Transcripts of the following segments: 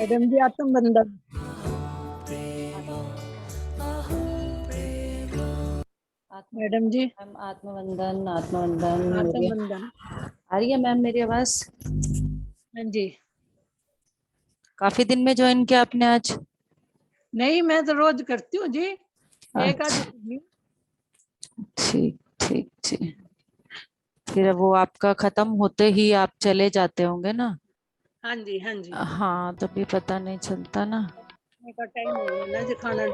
Madam जी आत्मबंधन। Madam जी ma'am आत्मवंदन आत्मवंदन। आत्मबंधन। आ रही है ma'am मेरी आवाज? हाँ जी। काफी दिन में ज्वाइन किया आपने आज? नहीं, मैं तो रोज करती हूँ जी, एक आधी अच्छा, करनी। ठीक ठीक ठीक। फिर अब वो आपका खत्म होते ही आप चले जाते होंगे ना? हाँ जी हाँ जी। हाँ, तभी पता नहीं चलता ना। खाने का टाइम हो गया ना जी, खाना।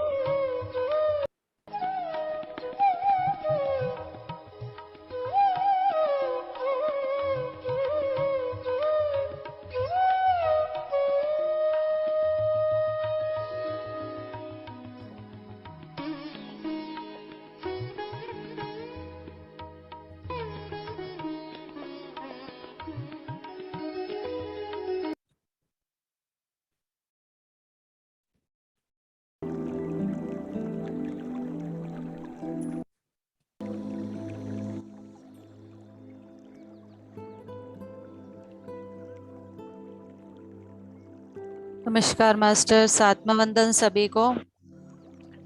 नमस्कार मास्टर, आत्मवंदन सभी को।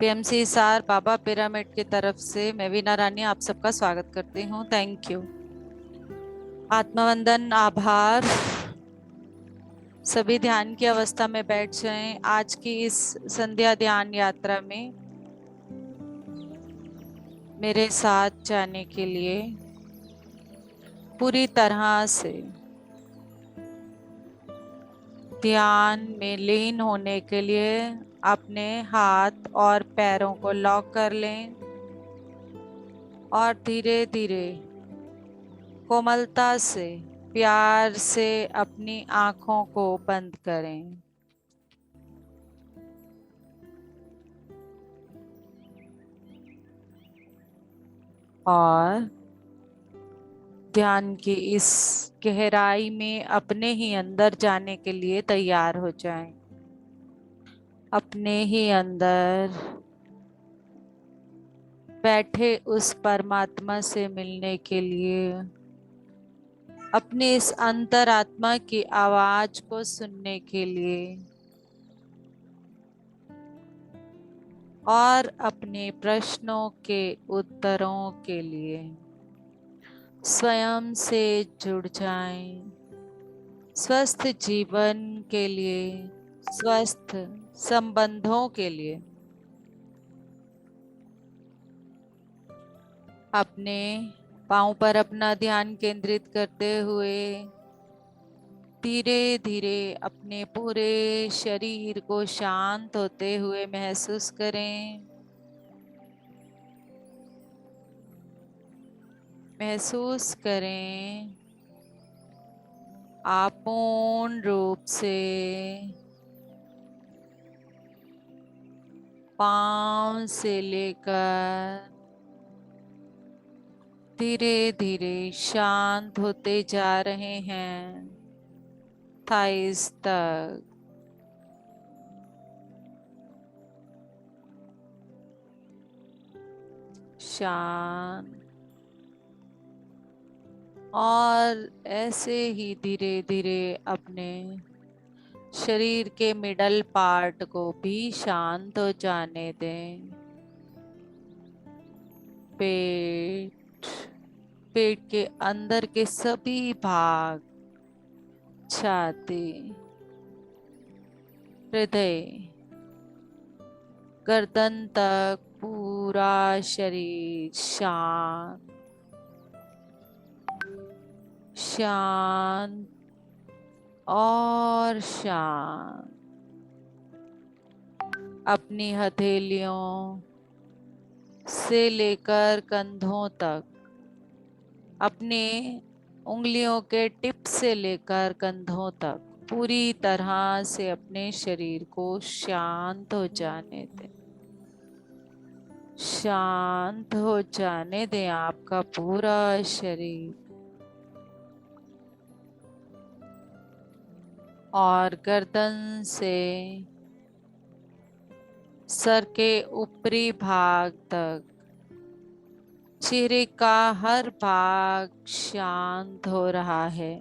पीएमसी सार बाबा पिरामिड की तरफ से मैं वीना रानी आप सबका स्वागत करती हूँ। Thank you. आत्मवंदन, आभार। सभी ध्यान की अवस्था में बैठ जाएं। आज की इस संध्या ध्यान यात्रा में मेरे साथ जाने के लिए पूरी तरह से ध्यान में लीन होने के लिए अपने हाथ और पैरों को लॉक कर लें और धीरे धीरे कोमलता से, प्यार से अपनी आंखों को बंद करें। और ध्यान की इस गहराई में अपने ही अंदर जाने के लिए तैयार हो जाएं। अपने ही अंदर बैठे उस परमात्मा से मिलने के लिए, अपने इस अंतरात्मा की आवाज को सुनने के लिए और अपने प्रश्नों के उत्तरों के लिए स्वयं से जुड़ जाएं। स्वस्थ जीवन के लिए, स्वस्थ संबंधों के लिए अपने पांव पर अपना ध्यान केंद्रित करते हुए धीरे धीरे अपने पूरे शरीर को शांत होते हुए महसूस करें। महसूस करें आप पूर्ण रूप से पांव से लेकर धीरे धीरे शांत होते जा रहे हैं थाइस तक। शांत। और ऐसे ही धीरे धीरे अपने शरीर के मिडल पार्ट को भी शांत हो जाने दें। पेट, पेट के अंदर के सभी भाग, छाती, हृदय, गर्दन तक पूरा शरीर शांत शांत और शांत। अपनी हथेलियों से लेकर कंधों तक अपने उंगलियों के टिप से लेकर कंधों तक पूरी तरह से अपने शरीर को शांत हो जाने दें। शांत हो जाने दें आपका पूरा शरीर। और गर्दन से सर के ऊपरी भाग तक चेहरे का हर भाग शांत हो रहा है।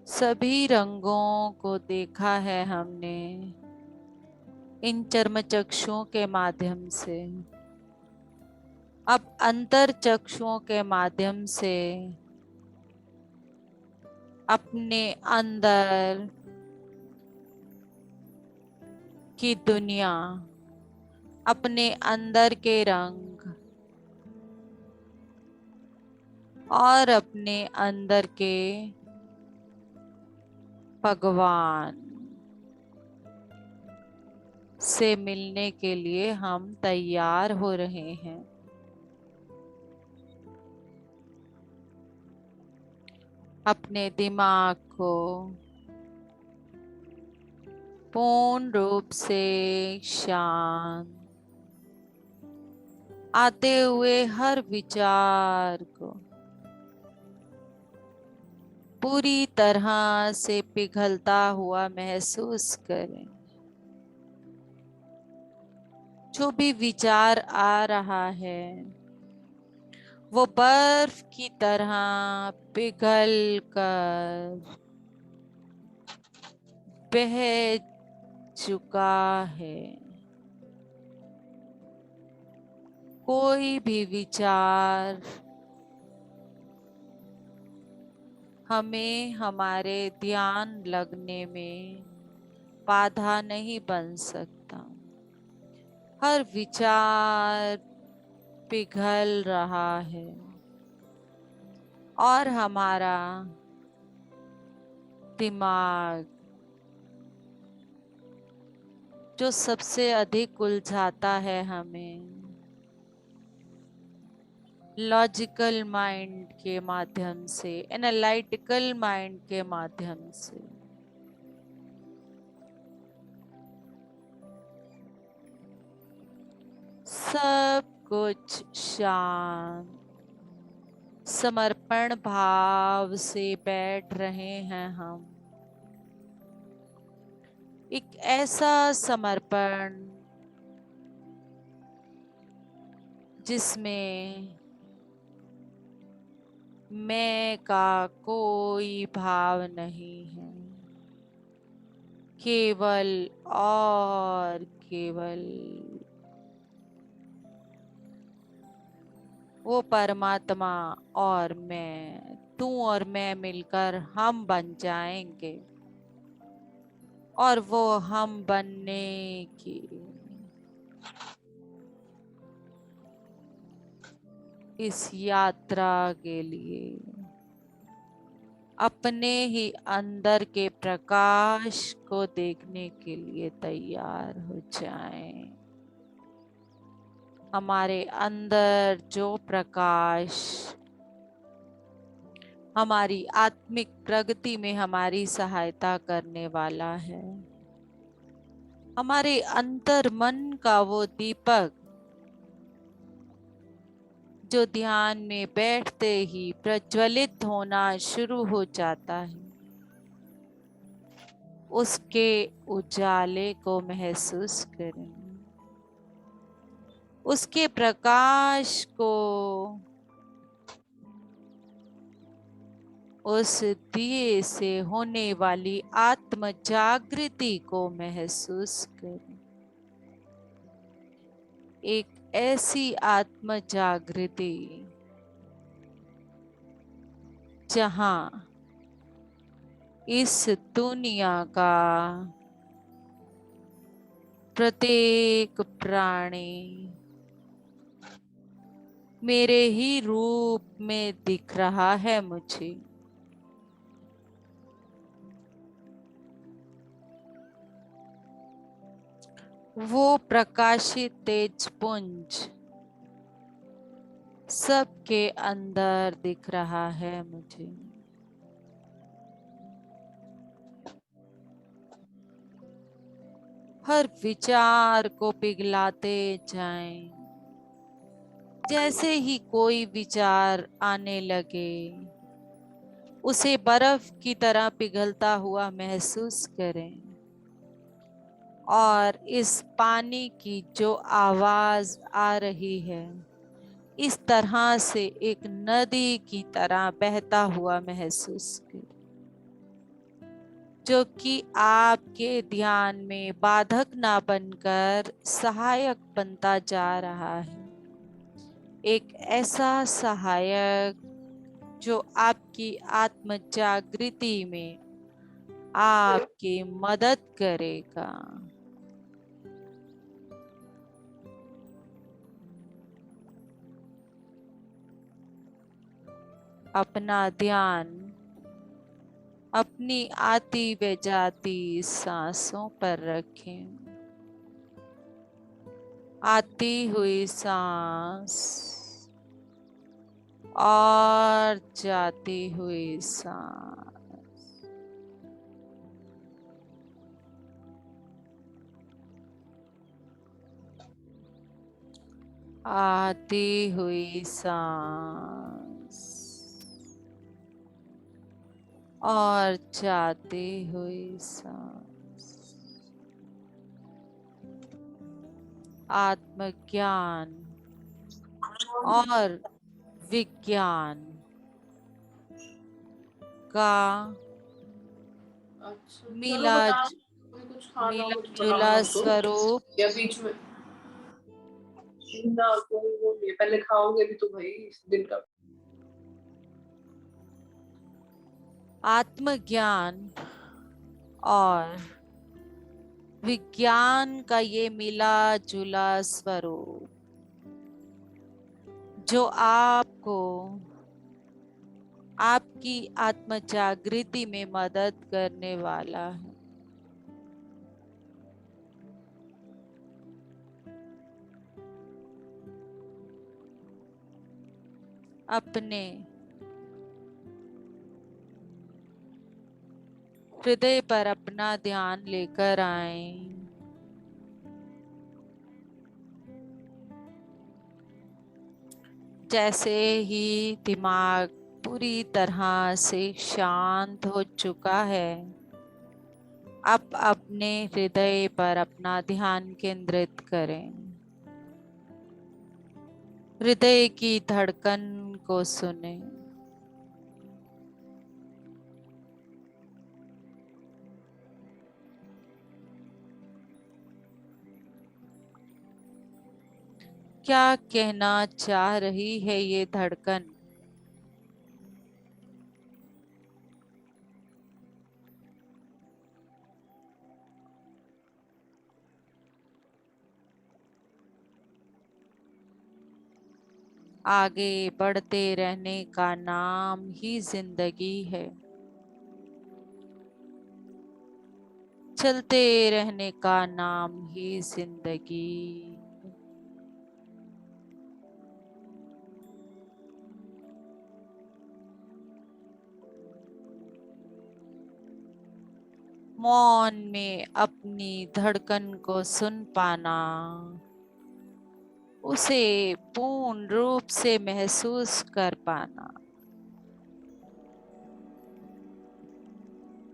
सभी रंगों को देखा है हमने इन चर्म चक्षुओं के माध्यम से। अब अंतर चक्षुओं के माध्यम से अपने अंदर की दुनिया, अपने अंदर के रंग और अपने अंदर के भगवान से मिलने के लिए हम तैयार हो रहे हैं। अपने दिमाग को पूर्ण रूप से शांत, आते हुए हर विचार को पूरी तरह से पिघलता हुआ महसूस करें। जो भी विचार आ रहा है वो बर्फ की तरह पिघल कर बह चुका है। कोई भी विचार हमें हमारे ध्यान लगने में बाधा नहीं बन सकता। हर विचार पिघल रहा है और हमारा दिमाग जो सबसे अधिक उलझाता है हमें, लॉजिकल माइंड के माध्यम से, एनालिटिकल माइंड के माध्यम से, सब कुछ शांत समर्पण भाव से बैठ रहे हैं हम। एक ऐसा समर्पण जिसमें मैं का कोई भाव नहीं है, केवल और केवल वो परमात्मा और मैं, तू और मैं मिलकर हम बन जाएंगे और वो हम बनने की इस यात्रा के लिए अपने ही अंदर के प्रकाश को देखने के लिए तैयार हो जाएं। हमारे अंदर जो प्रकाश हमारी आत्मिक प्रगति में हमारी सहायता करने वाला है, हमारे अंतर मन का वो दीपक जो ध्यान में बैठते ही प्रज्वलित होना शुरू हो जाता है, उसके उजाले को महसूस करें, उसके प्रकाश को, उस दिए से होने वाली आत्म जागृति को महसूस करें। एक ऐसी आत्म जागृति जहां इस दुनिया का प्रत्येक प्राणी मेरे ही रूप में दिख रहा है मुझे। वो प्रकाशित तेज पुंज सबके अंदर दिख रहा है मुझे। हर विचार को पिघलाते जाएं। जैसे ही कोई विचार आने लगे उसे बर्फ की तरह पिघलता हुआ महसूस करें, और इस पानी की जो आवाज आ रही है इस तरह से एक नदी की तरह बहता हुआ महसूस करें, जो कि आपके ध्यान में बाधक ना बनकर सहायक बनता जा रहा है। एक ऐसा सहायक जो आपकी आत्म जागृति में आपकी मदद करेगा। अपना ध्यान अपनी आती व जाती सांसों पर रखें। आती हुई सांस और जाती हुई सांस। आती हुई सांस और जाती हुई सांस। आत्मज्ञान और विज्ञान का अच्छा चलो मिला बताओ, कोई कुछ खाना मिला कुछ जुला बनाना हो तो, स्वरूप। या बीच में ना कोई वो नहीं है, पहले खाओगे भी तो भाई इस दिन का। आत्मज्ञान और विज्ञान का ये मिला जुला स्वरूप जो आपको आपकी आत्म जागृति में मदद करने वाला है। अपने हृदय पर अपना ध्यान लेकर आए। जैसे ही दिमाग पूरी तरह से शांत हो चुका है, आप अपने हृदय पर अपना ध्यान केंद्रित करें। हृदय की धड़कन को सुने। क्या कहना चाह रही है ये धड़कन? आगे बढ़ते रहने का नाम ही जिंदगी है। चलते रहने का नाम ही जिंदगी। मौन में अपनी धड़कन को सुन पाना, उसे पूर्ण रूप से महसूस कर पाना,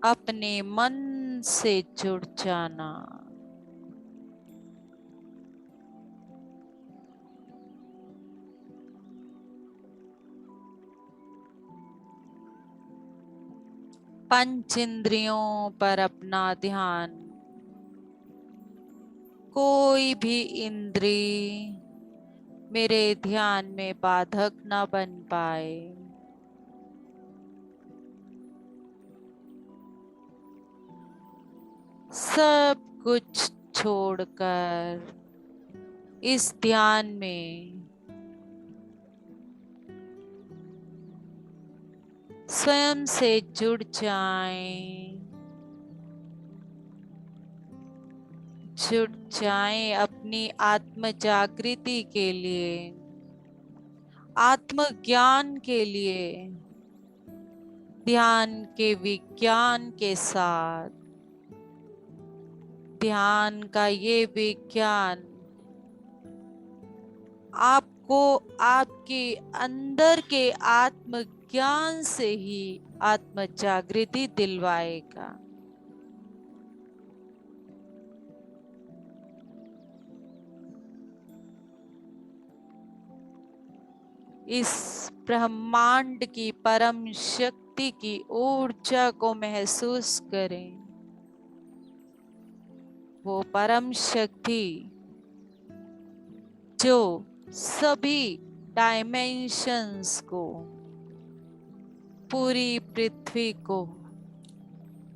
अपने मन से जुड़ जाना, पंच इंद्रियों पर अपना ध्यान। कोई भी इंद्री मेरे ध्यान में बाधक न बन पाए। सब कुछ छोड़कर इस ध्यान में स्वयं से जुड़ जाएं। जुट जाएं अपनी आत्म जागृति के लिए, आत्म ज्ञान के लिए, ध्यान के विज्ञान के साथ। ध्यान का ये विज्ञान आपको आपके अंदर के आत्म ज्ञान से ही आत्म जागृति दिलवाएगा। इस ब्रह्मांड की परम शक्ति की ऊर्जा को महसूस करें। वो परम शक्ति जो सभी डायमेंशंस को, पूरी पृथ्वी को,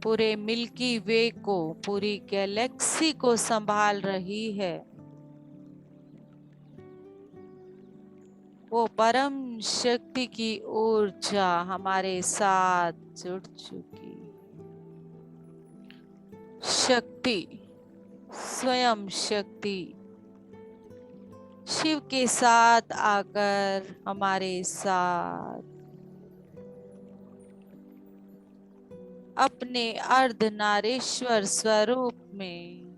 पूरे मिल्की वे को, पूरी गैलेक्सी को संभाल रही है, वो परम शक्ति की ऊर्जा हमारे साथ जुड़ चुकी। शक्ति, स्वयं शक्ति शिव के साथ आकर हमारे साथ अपने अर्धनारीश्वर स्वरूप में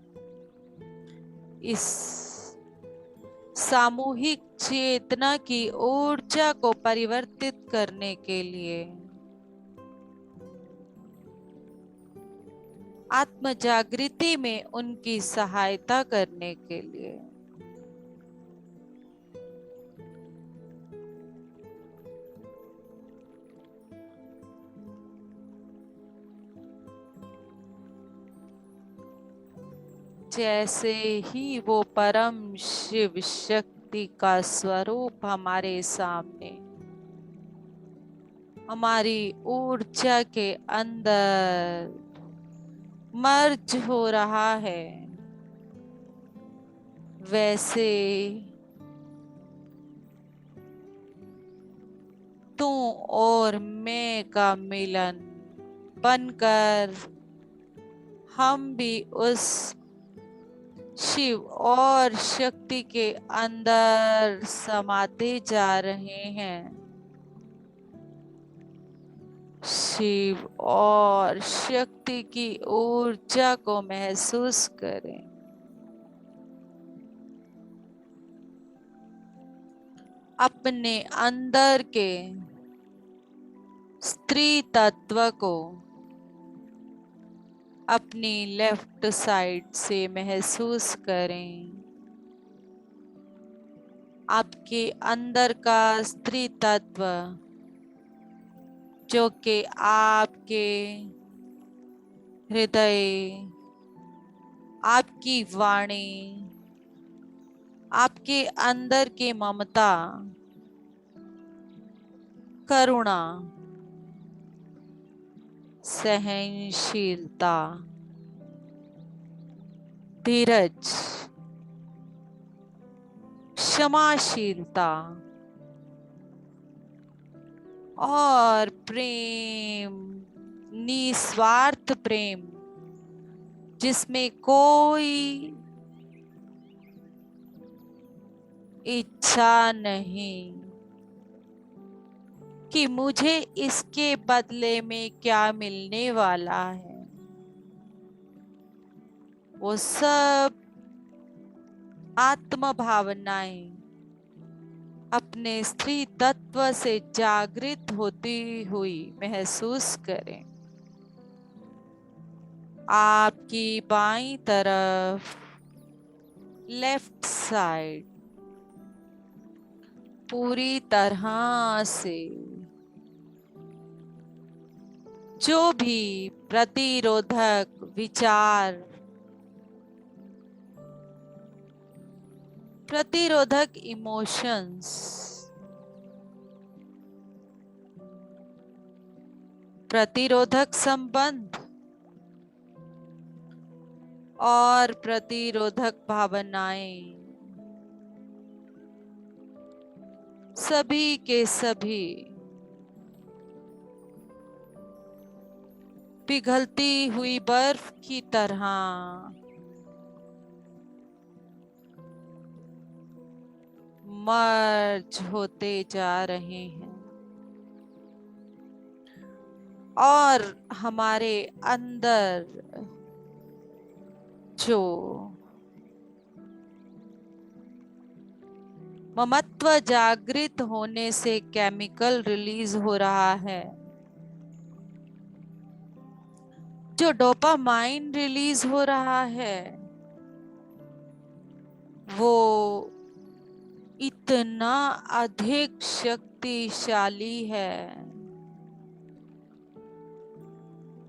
इस सामूहिक चेतना की ऊर्जा को परिवर्तित करने के लिए, आत्म जागृति में उनकी सहायता करने के लिए जैसे ही वो परम शिव शक्ति का स्वरूप हमारे सामने हमारी ऊर्जा के अंदर मर्ज हो रहा है, वैसे तू और मैं का मिलन बनकर हम भी उस शिव और शक्ति के अंदर समाते जा रहे हैं। शिव और शक्ति की ऊर्जा को महसूस करें। अपने अंदर के स्त्री तत्व को अपनी लेफ्ट साइड से महसूस करें। आपके अंदर का स्त्री तत्व जो कि आपके हृदय, आपकी वाणी, आपके अंदर की ममता, करुणा, सहनशीलता, धीरज, क्षमाशीलता और प्रेम, निस्वार्थ प्रेम जिसमें कोई इच्छा नहीं कि मुझे इसके बदले में क्या मिलने वाला है। वो सब आत्म भावनाएं अपने स्त्री तत्व से जागृत होती हुई महसूस करें। आपकी बाईं तरफ लेफ्ट साइड पूरी तरह से जो भी प्रतिरोधक विचार, प्रतिरोधक इमोशंस, प्रतिरोधक संबंध और प्रतिरोधक भावनाएं सभी के सभी पिघलती हुई बर्फ की तरह मर्ज होते जा रहे हैं और हमारे अंदर जो ममत्व जागृत होने से केमिकल रिलीज हो रहा है, जो डोपामाइन रिलीज हो रहा है, वो इतना अधिक शक्तिशाली है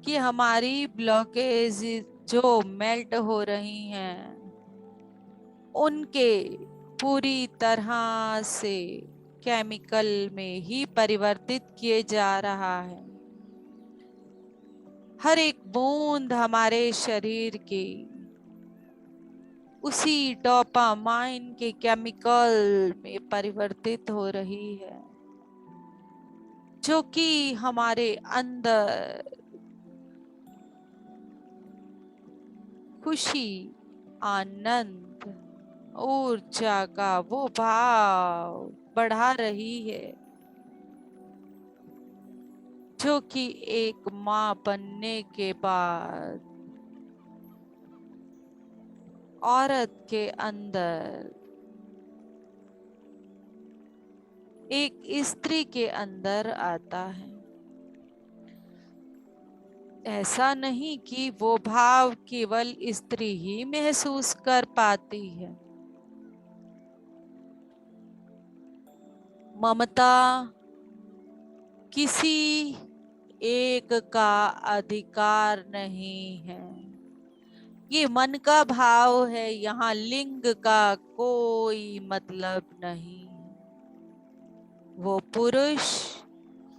कि हमारी ब्लॉकेज जो मेल्ट हो रही हैं उनके पूरी तरह से केमिकल में ही परिवर्तित किए जा रहा है। हर एक बूंद हमारे शरीर की उसी डोपामाइन के केमिकल में परिवर्तित हो रही है, जो कि हमारे अंदर खुशी, आनंद, ऊर्जा का वो भाव बढ़ा रही है, जो कि एक माँ बनने के बाद औरत के अंदर, एक स्त्री के अंदर आता है। ऐसा नहीं कि वो भाव केवल स्त्री ही महसूस कर पाती है। ममता किसी एक का अधिकार नहीं है, ये मन का भाव है, यहाँ लिंग का कोई मतलब नहीं है। वो पुरुष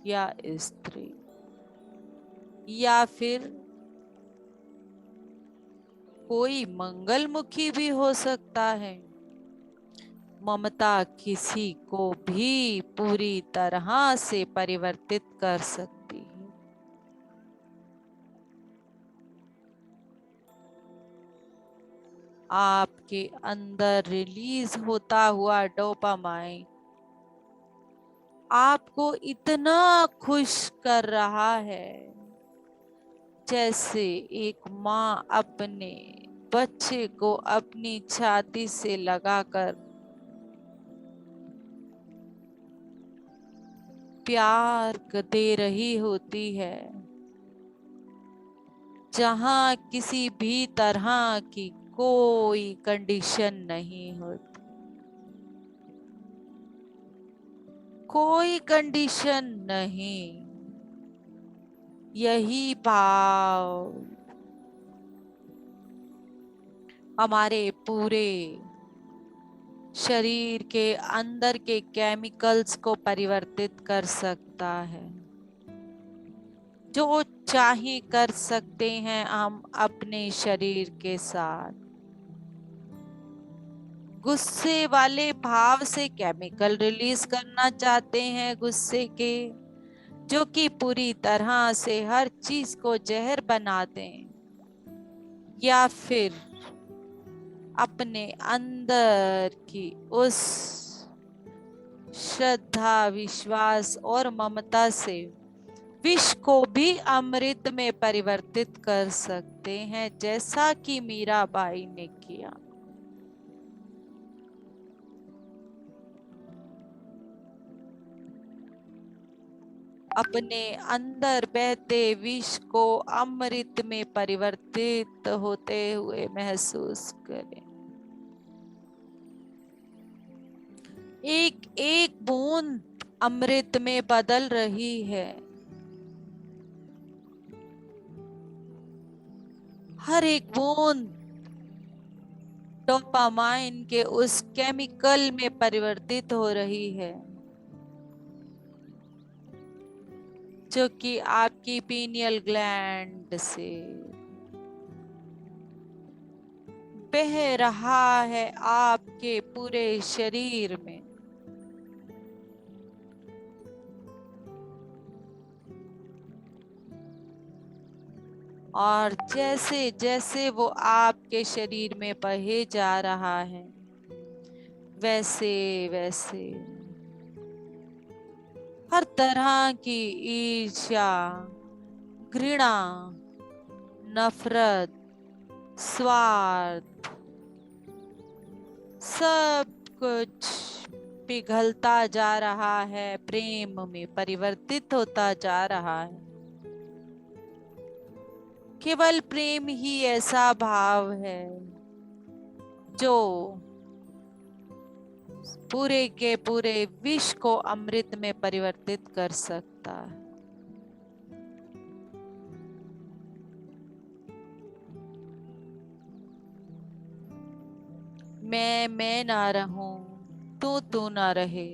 या स्त्री या फिर कोई मंगलमुखी भी हो सकता है। ममता किसी को भी पूरी तरह से परिवर्तित कर सकती है। आपके अंदर रिलीज होता हुआ डोपामाइन आपको इतना खुश कर रहा है, जैसे एक माँ अपने बच्चे को अपनी छाती से लगाकर प्यार दे रही होती है, जहां किसी भी तरह की कोई कंडीशन नहीं होती, कोई कंडीशन नहीं। यही भाव हमारे पूरे शरीर के अंदर के केमिकल्स को परिवर्तित कर सकता है। जो चाहे कर सकते हैं हम अपने शरीर के साथ। गुस्से वाले भाव से केमिकल रिलीज करना चाहते हैं गुस्से के, जो कि पूरी तरह से हर चीज को जहर बना दें, या फिर अपने अंदर की उस श्रद्धा, विश्वास और ममता से विष को भी अमृत में परिवर्तित कर सकते हैं, जैसा कि मीराबाई ने किया। अपने अंदर बहते विष को अमृत में परिवर्तित होते हुए महसूस करें। एक एक बूंद अमृत में बदल रही है। हर एक बूंद डोपामाइन के उस केमिकल में परिवर्तित हो रही है, जो कि आपकी पीनियल ग्लैंड से बह रहा है आपके पूरे शरीर में। और जैसे जैसे वो आपके शरीर में बहे जा रहा है, वैसे वैसे हर तरह की ईर्ष्या, घृणा, नफरत, स्वार्थ, सब कुछ पिघलता जा रहा है, प्रेम में परिवर्तित होता जा रहा है। केवल प्रेम ही ऐसा भाव है जो पूरे के पूरे विश्व को अमृत में परिवर्तित कर सकता है। मैं ना रहूं, तू ना रहे।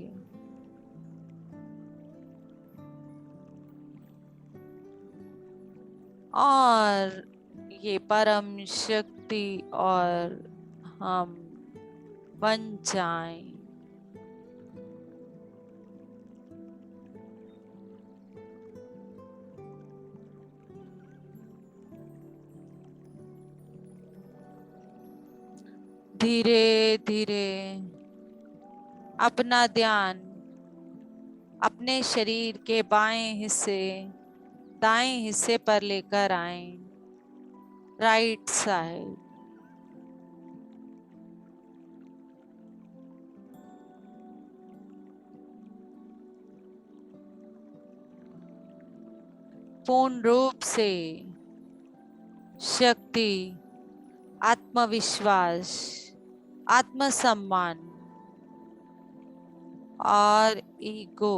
और ये परम शक्ति और हम बन जाएं। धीरे धीरे अपना ध्यान अपने शरीर के बाएं हिस्से दाएं हिस्से पर लेकर आएं, राइट साइड। पूर्ण रूप से शक्ति, आत्मविश्वास, आत्मसम्मान और ईगो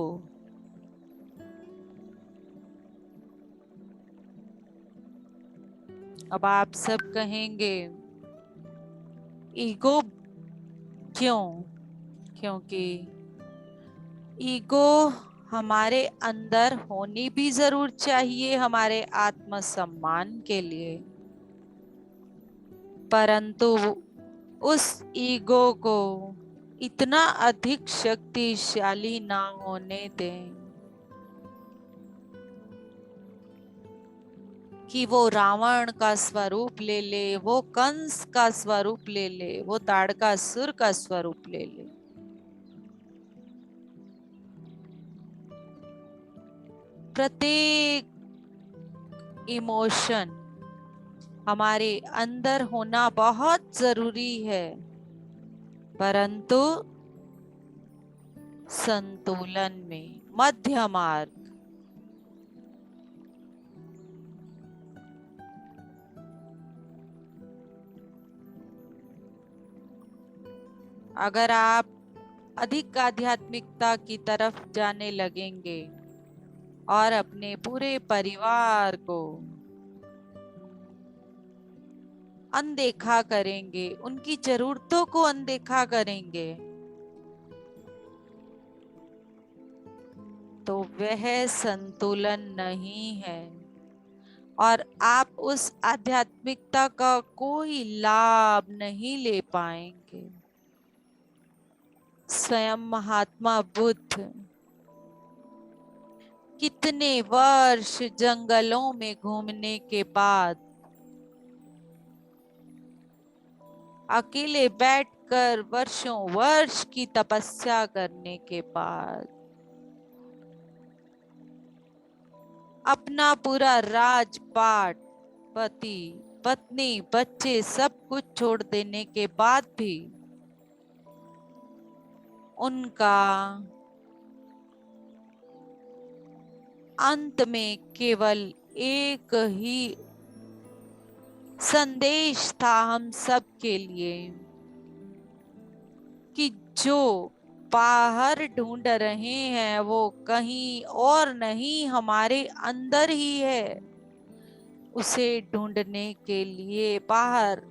अब आप सब कहेंगे ईगो क्यों? क्योंकि ईगो हमारे अंदर होनी भी जरूर चाहिए हमारे आत्मसम्मान के लिए, परंतु उस ईगो को इतना अधिक शक्तिशाली ना होने दें कि वो रावण का स्वरूप ले ले, वो कंस का स्वरूप ले ले, वो ताड़कासुर का स्वरूप ले ले। प्रत्येक इमोशन हमारे अंदर होना बहुत जरूरी है, परंतु संतुलन में, मध्य मार्ग। अगर आप अधिक आध्यात्मिकता की तरफ जाने लगेंगे और अपने पूरे परिवार को अनदेखा करेंगे, उनकी जरूरतों को अनदेखा करेंगे, तो वह संतुलन नहीं है और आप उस आध्यात्मिकता का कोई लाभ नहीं ले पाएंगे। स्वयं महात्मा बुद्ध कितने वर्ष जंगलों में घूमने के बाद, अकेले बैठकर वर्षों वर्ष की तपस्या करने के बाद, अपना पूरा राजपाट, पति, पत्नी, बच्चे सब कुछ छोड़ देने के बाद भी उनका अंत में केवल एक ही संदेश था हम सब के लिए कि जो बाहर ढूंढ रहे हैं वो कहीं और नहीं, हमारे अंदर ही है। उसे ढूंढने के लिए बाहर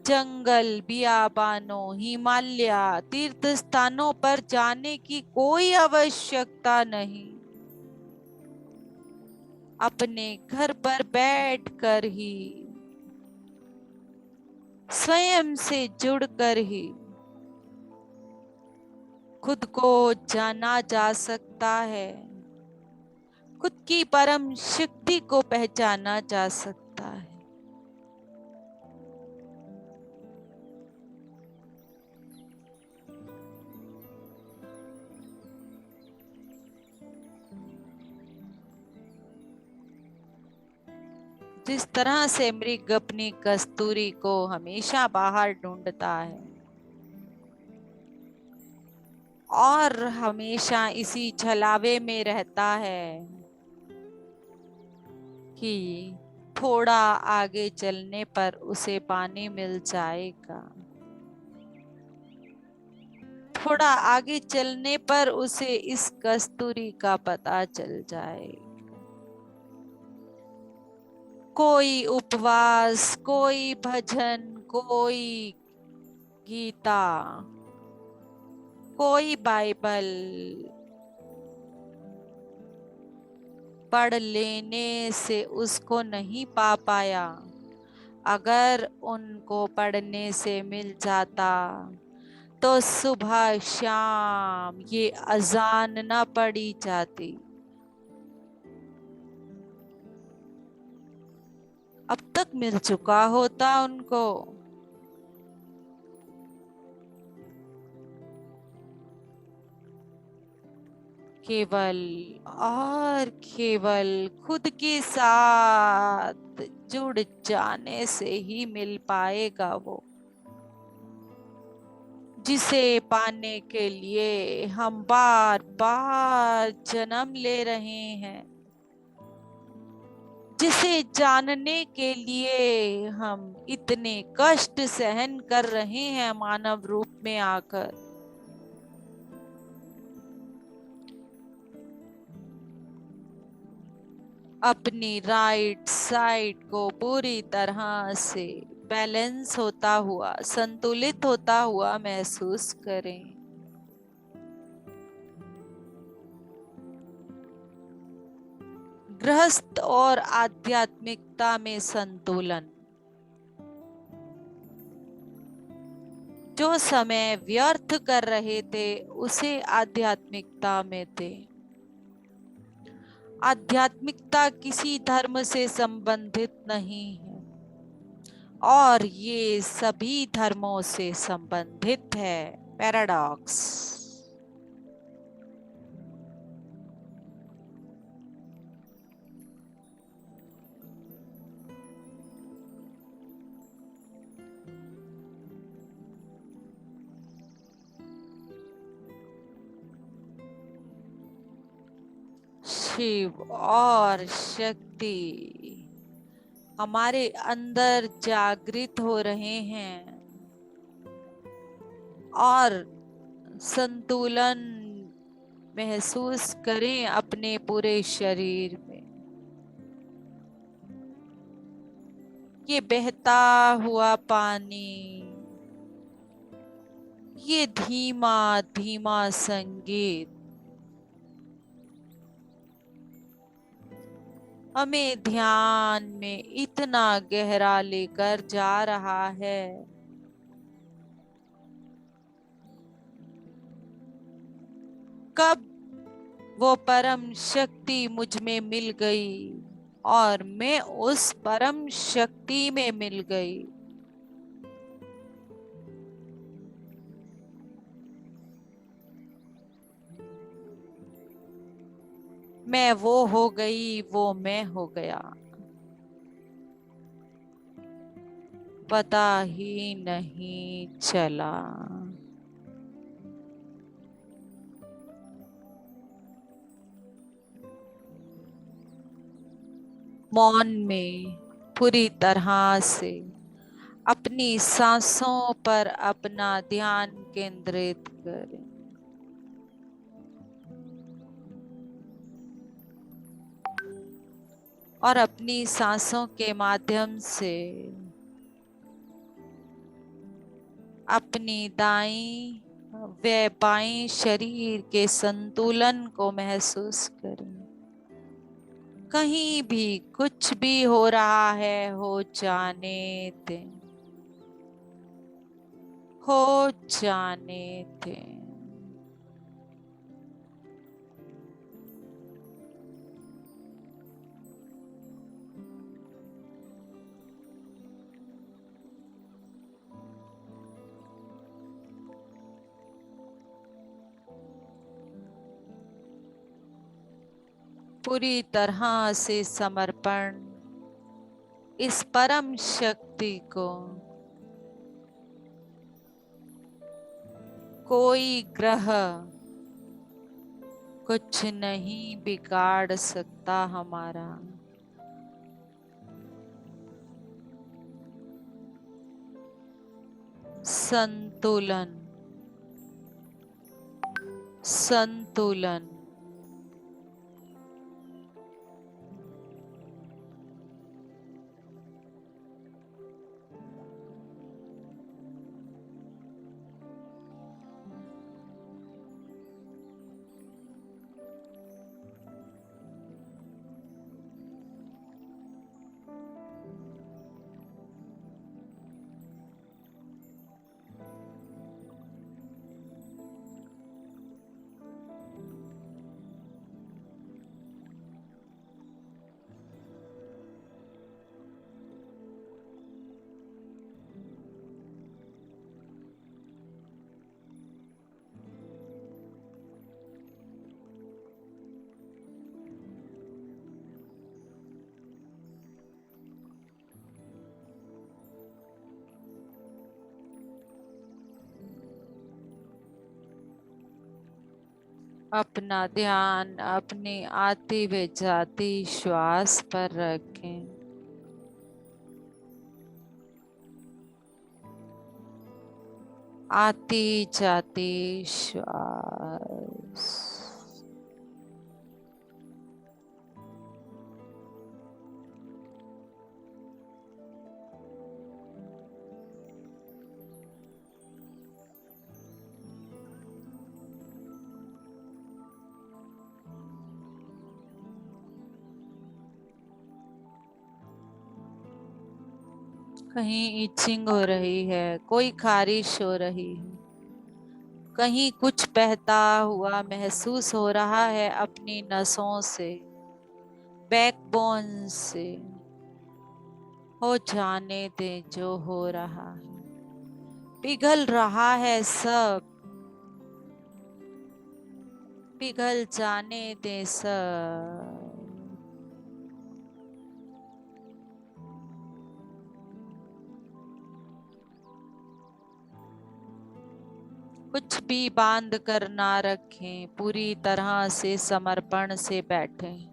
जंगल, बियाबानों, हिमालय, तीर्थ स्थानों पर जाने की कोई आवश्यकता नहीं। अपने घर पर बैठकर ही, स्वयं से जुड़कर ही खुद को जाना जा सकता है, खुद की परम शक्ति को पहचाना जा सकता है। जिस तरह से मृग अपनी कस्तूरी को हमेशा बाहर ढूंढता है और हमेशा इसी छलावे में रहता है कि थोड़ा आगे चलने पर उसे पानी मिल जाएगा, थोड़ा आगे चलने पर उसे इस कस्तूरी का पता चल जाएगा। कोई उपवास, कोई भजन, कोई गीता, कोई बाइबल पढ़ लेने से उसको नहीं पा पाया। अगर उनको पढ़ने से मिल जाता तो सुबह शाम ये अजान ना पड़ी जाती। अब तक मिल चुका होता उनको। केवल और केवल खुद के साथ जुड़ जाने से ही मिल पाएगा वो, जिसे पाने के लिए हम बार बार जन्म ले रहे हैं, जिसे जानने के लिए हम इतने कष्ट सहन कर रहे हैं मानव रूप में आकर। अपनी राइट साइड को पूरी तरह से बैलेंस होता हुआ, संतुलित होता हुआ महसूस करें। गृहस्थ और आध्यात्मिकता में संतुलन। जो समय व्यर्थ कर रहे थे उसे आध्यात्मिकता में थे। आध्यात्मिकता किसी धर्म से संबंधित नहीं है और ये सभी धर्मों से संबंधित है। पैराडॉक्स। शिव और शक्ति हमारे अंदर जागृत हो रहे हैं और संतुलन महसूस करें अपने पूरे शरीर में। ये बहता हुआ पानी, ये धीमा धीमा संगीत हमें ध्यान में इतना गहरा लेकर जा रहा है। कब वो परम शक्ति मुझ में मिल गई और मैं उस परम शक्ति में मिल गई। मैं वो हो गई, वो मैं हो गया, पता ही नहीं चला। मौन में पूरी तरह से अपनी सांसों पर अपना ध्यान केंद्रित करें। और अपनी सांसों के माध्यम से अपनी दाईं व बाईं शरीर के संतुलन को महसूस करें। कहीं भी कुछ भी हो रहा है, हो जाने दें, हो जाने दें। पूरी तरह से समर्पण इस परम शक्ति को कोई ग्रह कुछ नहीं बिगाड़ सकता हमारा। संतुलन, संतुलन। अपना ध्यान अपनी आती व जाती श्वास पर रखें। आती जाती श्वास। कहीं इचिंग हो रही है, कोई खारिश हो रही है, कहीं कुछ बहता हुआ महसूस हो रहा है अपनी नसों से, बैकबोन से। हो जाने दे जो हो रहा है, पिघल रहा है सब, पिघल जाने दे सब। कुछ भी बांध कर ना रखें, पूरी तरह से समर्पण से बैठें।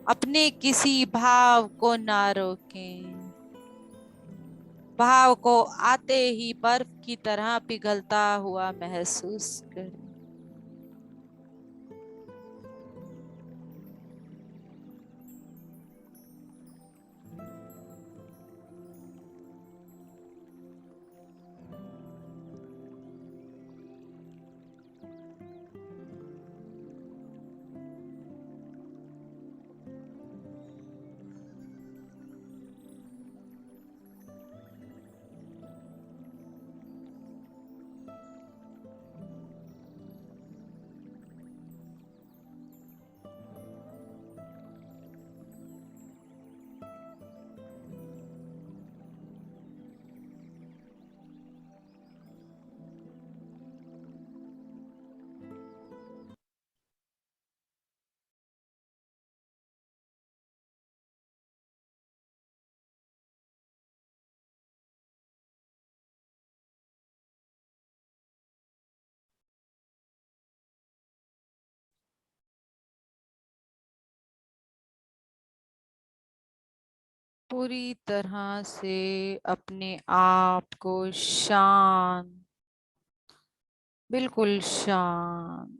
अपने किसी भाव को ना रोकें, भाव को आते ही बर्फ की तरह पिघलता हुआ महसूस करें। पूरी तरह से अपने आप को शांत, बिल्कुल शांत।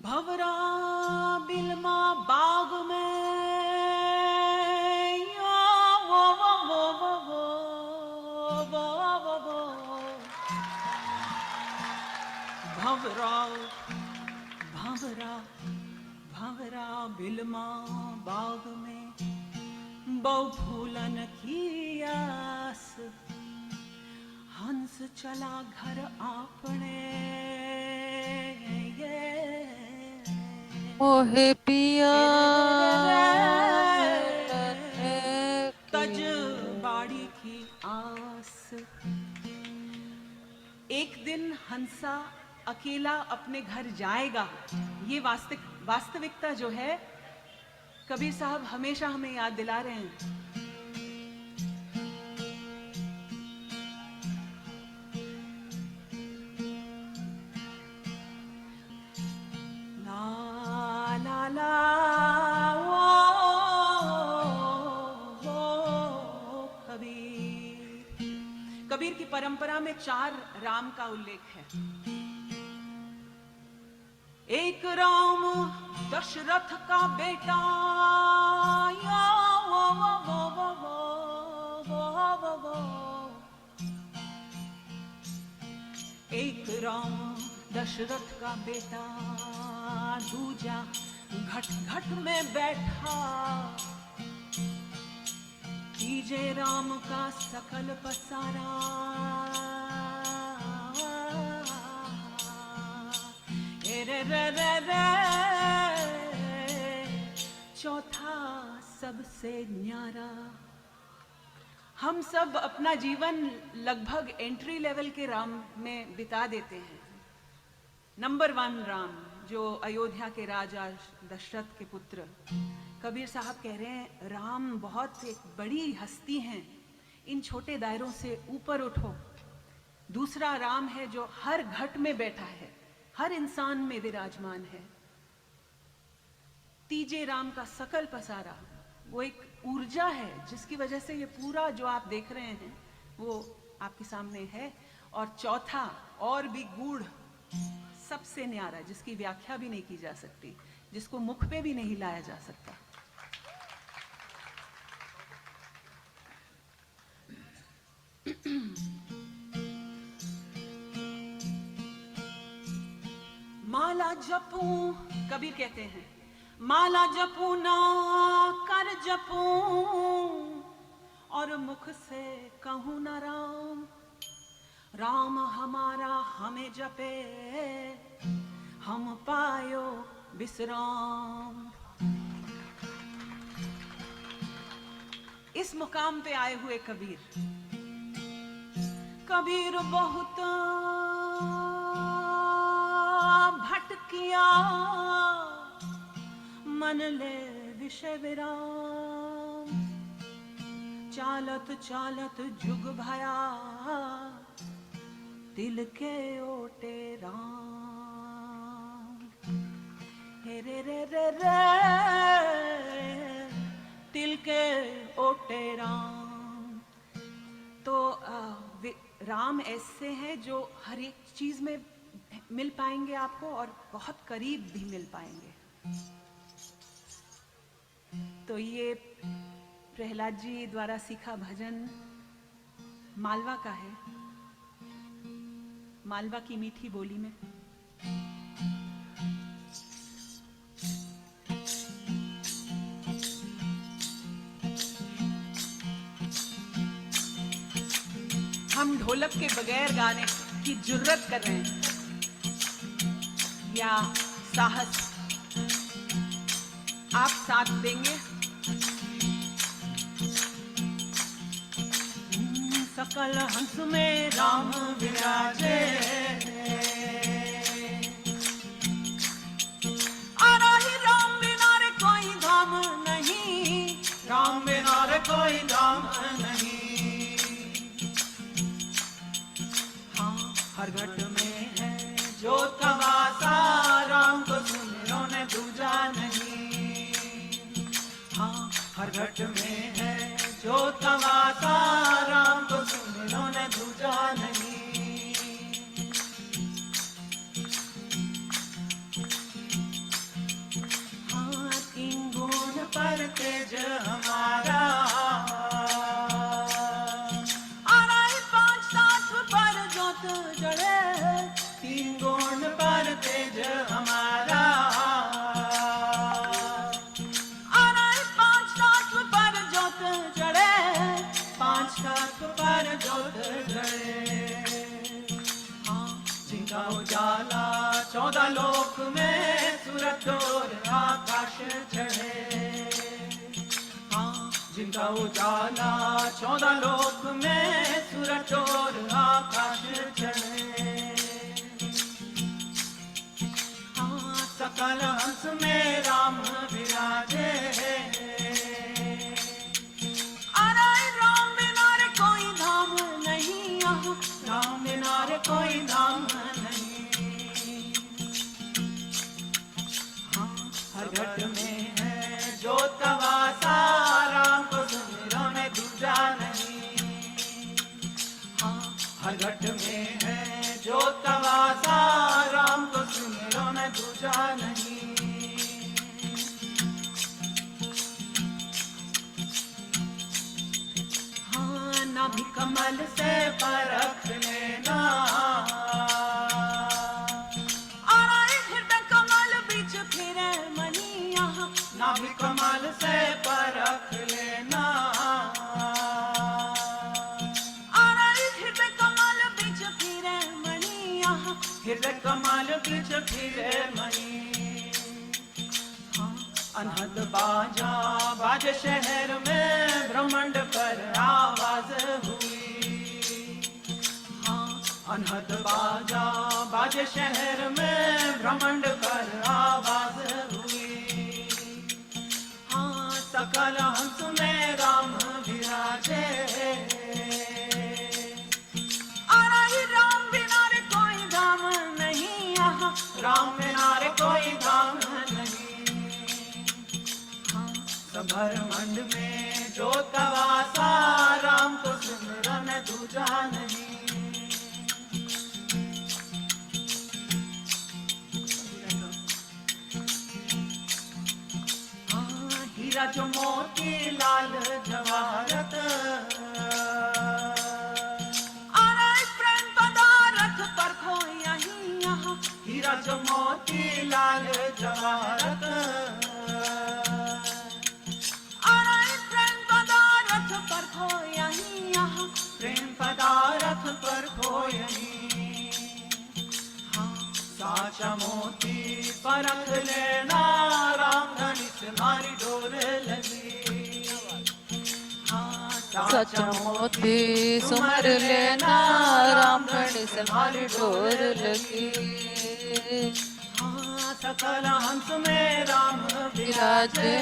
भवरा बिलमा बाग में वो वो वो वो वो वो वो भवरा बाग में बहु फूलन की आस, हंस चला घर आपने मोहे पिया तज बाड़ी की आस। एक दिन हंसा अकेला अपने घर जाएगा, ये वास्तविकता जो है कबीर साहब हमेशा हमें याद दिला रहे हैं। ला ला ला ओ कबीर। कबीर की परंपरा में 4 राम का उल्लेख है। एक राम दशरथ का बेटा, एक राम दशरथ का बेटा, दूजा घट घट में बैठा, तीजे राम का सकल पसारा, रे रे रे रे, चौथा सबसे न्यारा। हम सब अपना जीवन लगभग एंट्री लेवल के राम में बिता देते हैं। नंबर 1 राम जो अयोध्या के राजा दशरथ के पुत्र। कबीर साहब कह रहे हैं राम बहुत एक बड़ी हस्ती हैं, इन छोटे दायरों से ऊपर उठो। दूसरा राम है जो हर घट में बैठा है, हर इंसान में विराजमान है। तीजे राम का सकल पसारा, वो एक ऊर्जा है जिसकी वजह से ये पूरा जो आप देख रहे हैं वो आपके सामने है। और चौथा और भी गूढ़, सबसे न्यारा, जिसकी व्याख्या भी नहीं की जा सकती, जिसको मुख पे भी नहीं लाया जा सकता। माला जपूं, कबीर कहते हैं माला जपूं ना कर जपूं, और मुख से कहूं ना राम। राम हमारा हमें जपे, हम पायो विश्राम। इस मुकाम पे आए हुए कबीर बहुत भटकिया, मन ले विषय विराम। चालत चालत जुग भया, दिल के ओटे राम। हे रे रे रे रे, दिल के ओटे राम। तो राम ऐसे हैं जो हर एक चीज में मिल पाएंगे आपको और बहुत करीब भी मिल पाएंगे। तो ये प्रहलाद जी द्वारा सीखा भजन मालवा का है, मालवा की मीठी बोली में। हम ढोलक के बगैर गाने की जुर्रत कर रहे हैं या साहस आप साथ देंगे? सकल हंस में राम विराजे, आराही राम बिना रे कोई धाम नहीं, राम बिना रे कोई धाम नहीं। हाँ हर घट में है जो तमाशा, राम को सुनो ने दूजा नहीं। हाँ हर घट में है जो तमाशा, राम को सुनो ने दूजा नहीं। हाँ 3 गुण पर तेज हमारा, आराई 5 साथ पर जोत जड़े। 3 गुण पर तेज हमारा, आराई 14 लोक में सूरज और आकाश चढ़े। हाँ, जिनका उजाला 14 लोक में सूरज और आकाश चढ़े। हाँ, सकल हंस में राम विराजे। राम बिना रे कोई धाम नहीं, राम बिना रे कोई धाम नहीं। हाँ, हर घट में है ज्योत का वासा, राम को सुमिरो में दूजा नहीं। हाँ, हर घट में है ज्योत का वासा, राम को सुमिरो में दूजा नहीं। हाँ, नाभि कमल से परख लेना, हृदय कमल बीच फिरे मनिया। नाभि कमल से परख लेना, हृदय कमल बीच फिरे मनिया। हृदय कमल बीच फिरे मनी। अनहद बाजा बाजे शहर में, ब्रह्मांड पर आवाज हुई। हाँ, अनहद बाजा बाजे शहर में, ब्रह्मांड पर आवाज हुई। हाँ, सकल हंस में राम विराजे। राम बिना रे कोई धाम नहीं, राम बिना रे कोई धाम नहीं। ब्रह्मांड में ज्योत का वासा, राम को सिमरन दूजा नहीं। हाँ, हीरा जो मोती लाल जवाहरत, प्रेम पदार्थ पर खोया ही यहाँ। हीरा जो मोती लाल जवाहरत, प्रेम पदार्थ पर खोयही। हाँ, साचा मोती परख लेना, राम धनी से मारी डोर लगी। हाँ, सच मोती सुमर लेना, राम धनी से मारी डोर लगी। हाँ, सकल हंस में राम विराजे।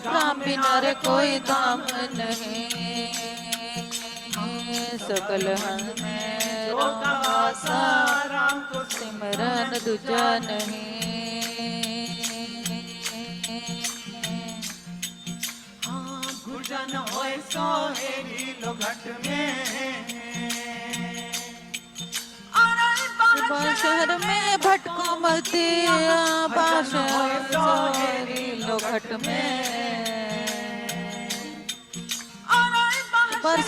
राम बिना रे कोई धाम नहीं, सकल हंस में राम वासा, राम को सिमरन दूजा नहीं। हाँ, गुरजन होए सोहेरी लो घट में। शहर में भटको मती, सोहेरी लो घट में।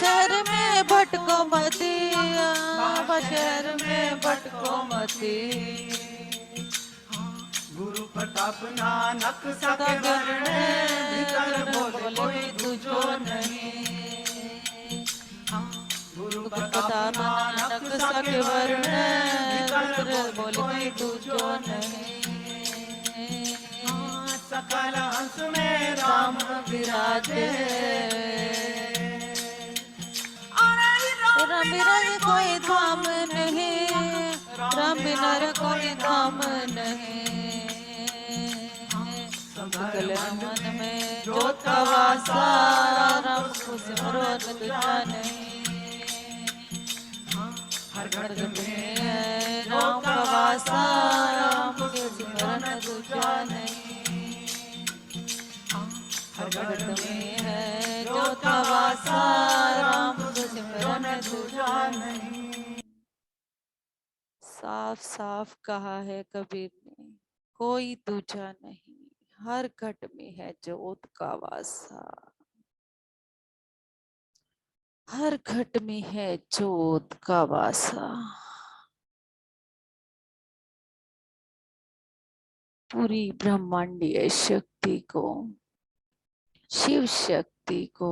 शहर में भटको मती, शहर में भटको मती। गुरु प्रताप नानक सके वरणे, भीतर बोले कोई तुझो नहीं। गुरु प्रताप नानक सके वरणे, भीतर बोले कोई तुझो नहीं। सकल हंस में राम विराजे। राम बिना रे कोई धाम नहीं, राम बिना रे कोई धाम नहीं। सकल मन में ज्योत का वासा, राम को सिमरो दूजा नहीं। हर घट में है राम का वासा, राम को सिमरन दूजा नहीं। हर घट में है ज्योत का वासा, राम को सिमरन दूजा नहीं। साफ साफ कहा है कबीर ने, कोई दूजा नहीं, हर घट में है ज्योत का वासा। हर घट में है ज्योत का वासा। पूरी ब्रह्मांडीय शक्ति को, शिव शक्ति को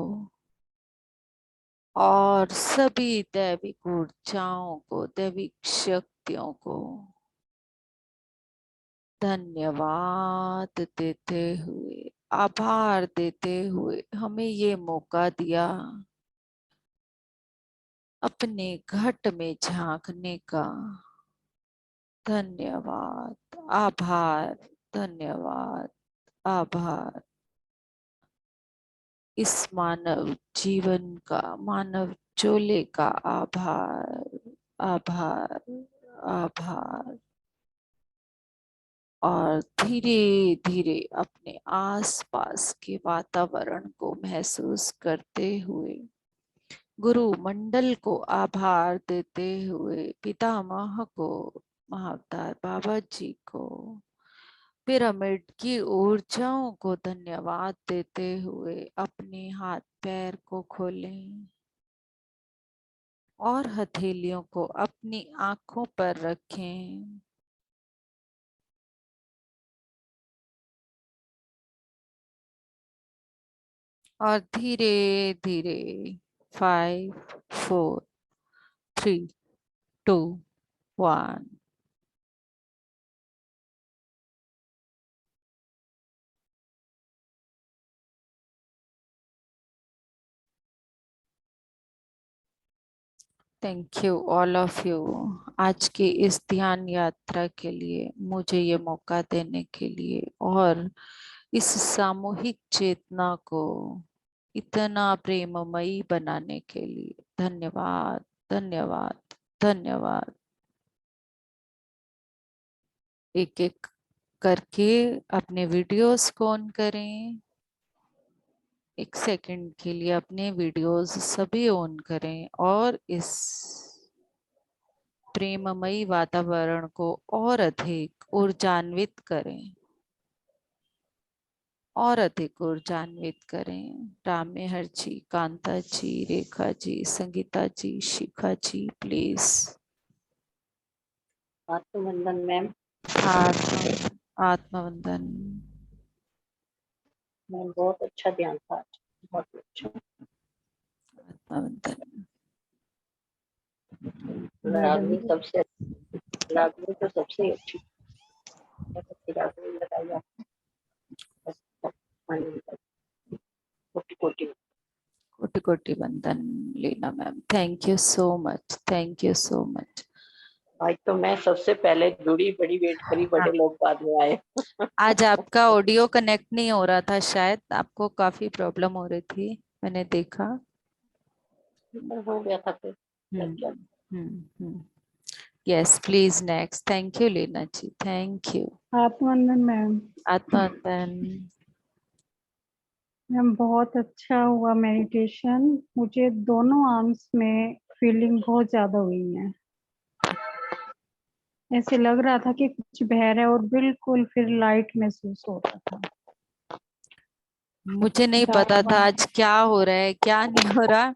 और सभी दैविक ऊर्जाओं को, दैविक शक्तियों को धन्यवाद देते हुए, आभार देते हुए हमें ये मौका दिया अपने घट में झांकने का। धन्यवाद, आभार, धन्यवाद, आभार। इस मानव जीवन का, मानव चोले का आभार, आभार, आभार। और धीरे धीरे अपने आसपास के वातावरण को महसूस करते हुए, गुरु मंडल को आभार देते हुए, पितामह को, महाअवतार बाबा जी को, पिरामिड की ऊर्जाओं को धन्यवाद देते हुए अपने हाथ पैर को खोलें और हथेलियों को अपनी आंखों पर रखें। और धीरे धीरे 5, 4, 3, 2, 1 thank you all of you. आज के इस ध्यान यात्रा के लिए, मुझे ये मौका देने के लिए और इस सामूहिक चेतना को इतना प्रेममयी बनाने के लिए धन्यवाद, धन्यवाद, धन्यवाद। एक एक करके अपने वीडियोस को ऑन करें। 1 सेकंड के लिए अपने वीडियोस सभी ऑन करें और इस प्रेममयी वातावरण को और अधिक ऊर्जान्वित करें, और अधिक ऊर्जान्वित करें। राम मेहर जी, कांता जी, रेखा जी, संगीता जी, शिखा जी, प्लीज। आत्मवंदन मैम। आत्मवंदन। मैम बहुत अच्छा ध्यान था आज, बहुत अच्छा। आत्मवंदन। रागनी तो सबसे अच्छी रागनी लगाई आपने। कोटि कोटि कोटि कोटि वंदन Leena ma'am, thank you so much, thank you so much. आज तो मैं सबसे पहले जुड़ी, बड़ी वेट करी, बड़े लोग बाद में आए। आज आपका ऑडियो कनेक्ट नहीं हो रहा था, शायद आपको काफी प्रॉब्लम हो रही थी, मैंने देखा। हो गया था फिर। Yes please next. Thank you Leena ji, thank you. आत्मवंदन मैम। आत्मवंदन। मैम बहुत अच्छा हुआ मेडिटेशन। मुझे दोनों आर्म्स में फीलिंग बहुत ज्यादा हुई है। ऐसे लग रहा था कि कुछ बह रहा है और बिल्कुल फिर लाइट महसूस हो रहा था। मुझे नहीं पता था आज क्या हो रहा है, क्या नहीं हो रहा,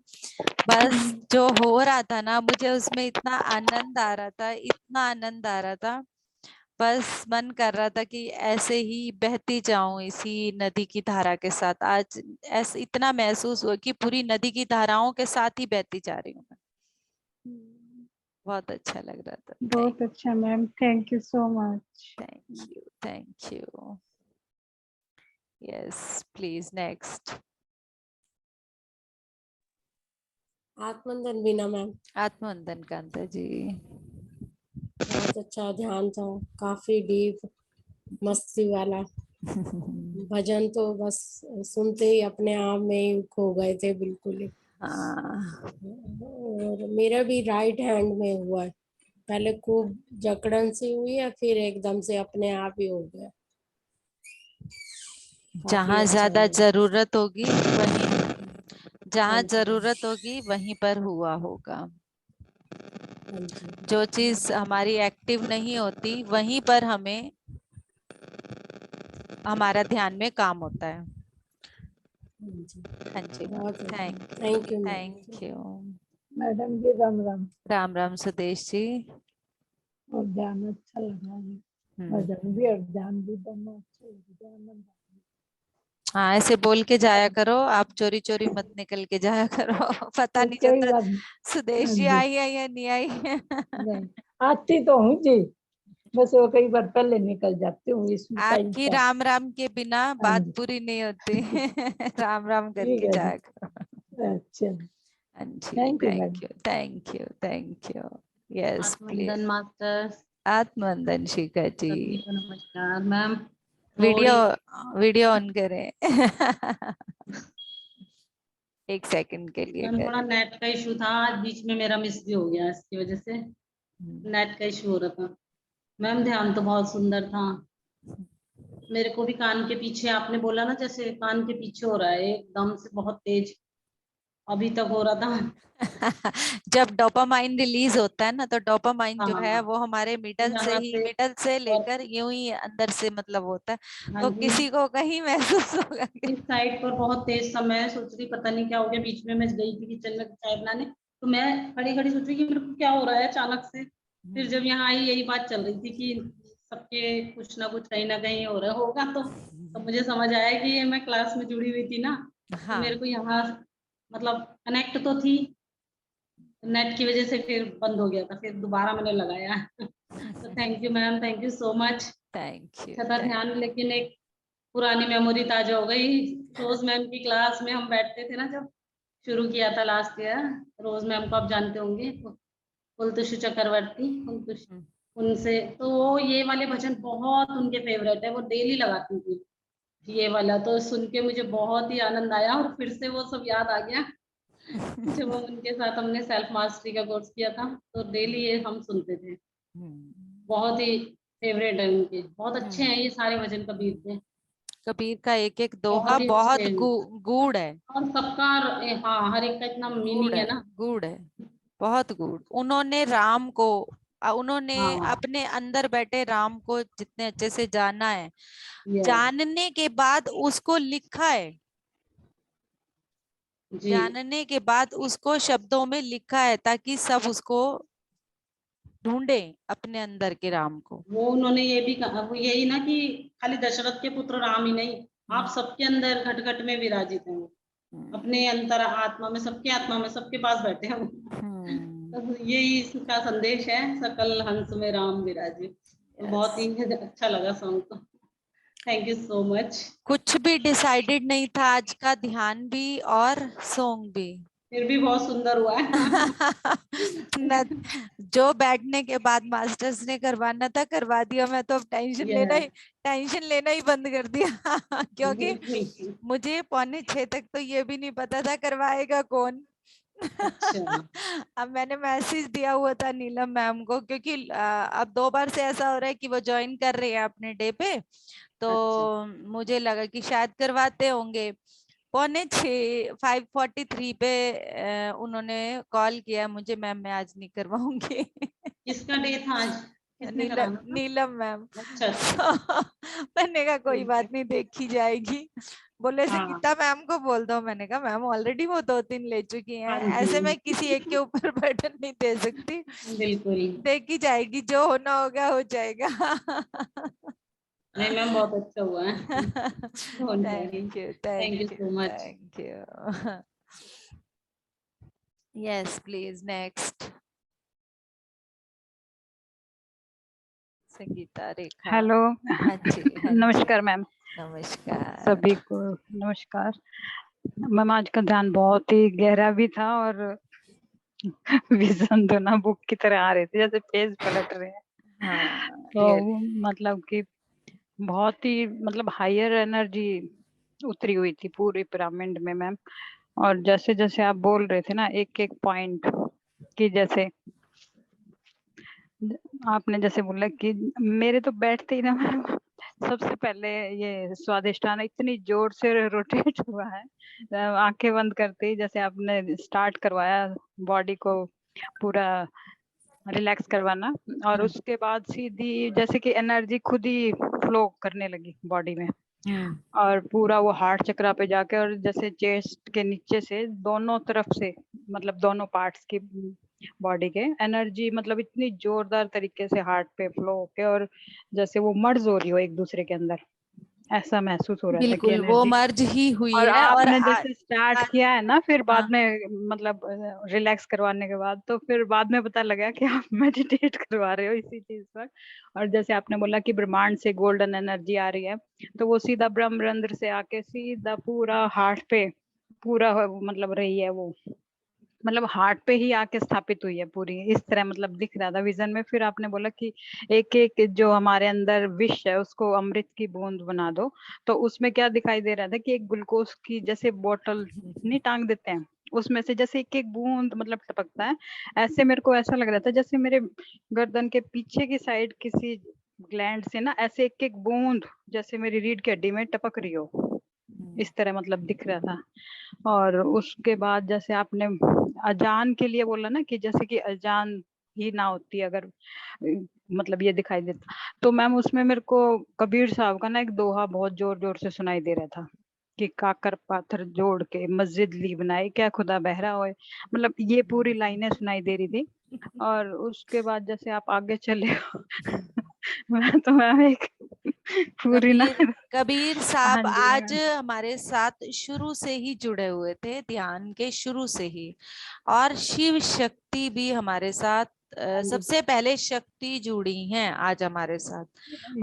बस जो हो रहा था ना, मुझे उसमें इतना आनंद आ रहा था, इतना आनंद आ रहा था। बस मन कर रहा था कि ऐसे ही बहती जाऊं इसी नदी की धारा के साथ। आज ऐसा इतना महसूस हुआ कि पूरी नदी की धाराओं के साथ ही बहती जा रही हूँ मैं। बहुत अच्छा लग रहा था। बहुत अच्छा ma'am, thank you so much. Thank you, thank you. Yes please next. आत्मवंदन बीना मैम। आत्मवंदन कांता जी। बहुत अच्छा ध्यान था, काफी डीप, मस्ती वाला भजन तो बस सुनते ही अपने आप में ही खो गए थे बिल्कुल ही। और मेरा भी राइट हैंड में हुआ है, पहले खूब जकड़न सी हुई है, फिर एकदम से अपने आप ही हो गया। जहाँ ज्यादा जरूरत होगी वहीं, जहाँ जरूरत होगी वहीं पर हुआ होगा। जो चीज हमारी एक्टिव नहीं होती वहीं पर हमें, हमारा ध्यान में काम होता है। हाँ जी, thank you, thank you madam ji. राम राम। राम राम सुदेश जी। और ध्यान अच्छा लगा है, भजन भी और ध्यान भी दोनों अच्छे। हाँ, ऐसे बोल के जाया करो, आप चोरी चोरी मत निकल के जाया करो। पता नहीं कोई चलता बात नहीं। सुदेश हाँ जी जी, आई है या नहीं आई है। नहीं आती तो हूँ जी, बस वो कई बार पहले निकल जाती हूँ इस टाइम आपकी पर। राम राम के बिना हाँ बात जी, पूरी नहीं होती। राम राम ठीक करके है जी। जाया करो। अच्छा, हाँ जी, thank you madam. Thank you, thank you, thank you. Yes please. आत्मवंदन मास्टर, आत्मवंदन शिखा जी। सभी को नमस्कार मैम। वीडियो थोड़ी वीडियो ऑन करें। एक सेकंड के लिए मैम थोड़ा करें। नेट का इशू था, आज बीच में मेरा मिस भी हो गया, इसकी वजह से नेट का इशू हो रहा था। मैम ध्यान तो बहुत सुंदर था, मेरे को भी कान के पीछे आपने बोला ना, जैसे कान के पीछे हो रहा है एकदम से बहुत तेज, अभी तक हो रहा था। जब डोपामाइन रिलीज होता है ना, तो डोपामाइन जो है हाँ, वो हमारे यहाँ से मिडल से और लेकर यूं ही अंदर से मतलब होता है। हाँ तो जी, किसी को कहीं महसूस होगा कि इस साइड पर बहुत तेज था। मैं सोच रही पता नहीं क्या हो गया, बीच में मैं गई थी किचन में चाय बनाने, तो मैं खड़ी खड़ी सोच रही कि मेरे को क्या हो रहा है अचानक से। फिर जब यहाँ आई यही बात चल रही थी कि सबके कुछ ना कहीं हो रहा होगा, तो मुझे समझ आया कि ये मैं क्लास में जुड़ी हुई थी ना, तो हाँ, मेरे को यहाँ मतलब कनेक्ट तो थी, नेट की वजह से फिर बंद हो गया था, फिर दोबारा मैंने लगाया। तो thank you ma'am, thank you so much. Thank you, अच्छा था थैंक। ध्यान, लेकिन एक पुरानी मेमोरी ताजा हो गई। रोज मैम की क्लास में हम बैठते थे ना, जब शुरू किया था लास्ट ईयर, रोज मैम को आप जानते होंगे, कुलतुषु चक्रवर्ती, कुलतुष, उनसे तो वो ये वाले भजन बहुत उनके फेवरेट है, वो डेली लगाती थी ये वाला, तो सुन के मुझे बहुत ही आनंद आया और फिर से वो सब याद आ गया। जब हम उनके साथ हमने सेल्फ मास्टरी का कोर्स किया था, तो डेली ये हम सुनते थे। बहुत ही फेवरेट है उनके, बहुत अच्छे हैं ये सारे भजन कबीर के, कबीर का एक एक दोहा बहुत ही अच्छे बहुत हैं। गूढ़ है। और सबका हाँ, हर एक का इतना गूढ़ मीनिंग है, है ना। गूढ़ है, बहुत गूढ़। उन्होंने राम को उन्होंने हाँ, अपने अंदर बैठे राम को जितने अच्छे से जाना है, यस जानने के बाद उसको लिखा है, जी, जानने के बाद उसको शब्दों में लिखा है, ताकि सब उसको ढूंढे अपने अंदर के राम को। वो उन्होंने ये भी कहा, वो यही ना कि खाली दशरथ के पुत्र राम ही नहीं, आप सबके अंदर घट घट में विराजित हैं वो, अपने अंतर आत्मा में, सबके आत्मा में, सबके पास बैठे हैं वो। तो यही इसका संदेश है, सकल हंस में राम विराजे। तो बहुत ही अच्छा लगा सॉन्ग तो, थैंक यू सो मच। कुछ भी डिसाइडेड नहीं था आज का, ध्यान भी और सॉन्ग भी। फिर भी बहुत सुंदर हुआ न, है। जो बैठने के बाद मास्टर्स ने करवाना था करवा दिया। मैं तो अब यस, टेंशन लेना ही बंद कर दिया। क्योंकि बिल्कुल। मुझे 5:45 तक तो ये भी नहीं पता था करवाएगा कौन। अच्छा, अब मैंने मैसेज दिया हुआ था नीलम मैम को, क्योंकि अब 2 बार से ऐसा हो रहा है कि वो ज्वाइन कर रहे हैं अपने डे पे, तो अच्छा, मुझे लगा कि शायद करवाते होंगे। 5:45 पे उन्होंने कॉल किया मुझे, मैम मैं आज नहीं करवाऊंगी। किसका डे था आज, किसने नीलम कराना था? नीलम मैम। अच्छा, अच्छा, मैंने कहा कोई ठीक है। बात नहीं, देखी जाएगी। बोले से हाँ, गीता मैम को बोल दो। मैंने कहा मैम ऑलरेडी वो 2-3 ले चुकी हाँ हैं, जी, ऐसे मैं किसी एक के ऊपर बर्डन नहीं दे सकती। बिल्कुल। देखी जाएगी, जो होना होगा हो जाएगा। नहीं मैम, बहुत अच्छा हुआ है। Don't worry, thank you, thank you thank you, so much. Thank you. Yes please, next. Sangeeta, Rekha. Hello. हाँ जी, हाँ जी, नमस्कार मैम, नमस्कार। सभी को नमस्कार। मैम आज का ध्यान बहुत ही गहरा भी था और विजन दोनों बुक की तरह आ रहे थे, जैसे पेज पलट रहे हैं। हाँ, तो रियल। मतलब कि बहुत ही मतलब हायर एनर्जी उतरी हुई थी पूरी पिरामिड में मैम। और जैसे जैसे आप बोल रहे थे ना एक एक पॉइंट कि जैसे आपने जैसे बोला कि मेरे तो बैठते ही ना मैम सबसे पहले ये स्वादिष्टान इतनी जोर से रोटेट हुआ है, आंखें बंद करते ही जैसे आपने स्टार्ट करवाया बॉडी को पूरा रिलैक्स करवाना, और उसके बाद सीधी जैसे कि एनर्जी खुद ही फ्लो करने लगी बॉडी में, और पूरा वो हार्ट चक्रा पे जाके, और जैसे चेस्ट के नीचे से दोनों तरफ से मतलब दोनों पार्ट्स की बॉडी के एनर्जी मतलब इतनी जोरदार तरीके से हार्ट पे फ्लो होके, और जैसे वो मर्ज हो रही हो एक दूसरे के अंदर, ऐसा महसूस हो रहा था कि बिल्कुल वो एनर्जी। मर्ज ही हुई और है। और आपने जैसे स्टार्ट किया है ना, फिर बाद हाँ। में मतलब रिलैक्स करवाने के बाद, तो फिर बाद में पता लगा कि आप मेडिटेट करवा रहे हो इसी चीज पर। और जैसे आपने बोला कि ब्रह्मांड से गोल्डन एनर्जी आ रही है, तो वो सीधा ब्रह्म रंध्र से आके सीधा पूरा हार्ट पे पूरा मतलब रही है वो, मतलब हार्ट पे ही आके स्थापित हुई है पूरी, इस तरह मतलब दिख रहा था विजन में। फिर आपने बोला कि एक एक जो हमारे अंदर विष है उसको अमृत की बूंद बना दो, तो उसमें क्या दिखाई दे रहा था कि एक ग्लूकोज की जैसे बोतल नहीं टांग देते हैं, उसमें से जैसे एक एक बूंद मतलब टपकता है, ऐसे मेरे को ऐसा लग रहा था जैसे मेरे गर्दन के पीछे की साइड किसी ग्लैंड से ना ऐसे एक एक बूंद जैसे मेरी रीढ़ की हड्डी में टपक रही हो, इस तरह मतलब दिख रहा था। और उसके बाद जैसे आपने अजान के लिए बोला ना कि जैसे कि अजान ही ना होती अगर मतलब ये दिखाई देता, तो मैम उसमें मेरे को कबीर साहब का ना एक दोहा बहुत जोर जोर से सुनाई दे रहा था कि काकर पाथर जोड़ के मस्जिद ली बनाई, क्या खुदा बहरा होए, मतलब ये पूरी लाइनें सुनाई दे रही थी। और उसके बाद जैसे आप आगे चले हो मैं तो मैम एक पूरी ना कबीर हाँ साहब जी आज मैम। हमारे साथ शुरू से ही जुड़े हुए थे, ध्यान के शुरू से ही। और शिव शक्ति भी हमारे साथ हाँ जी सबसे पहले शक्ति जुड़ी हैं आज हमारे साथ,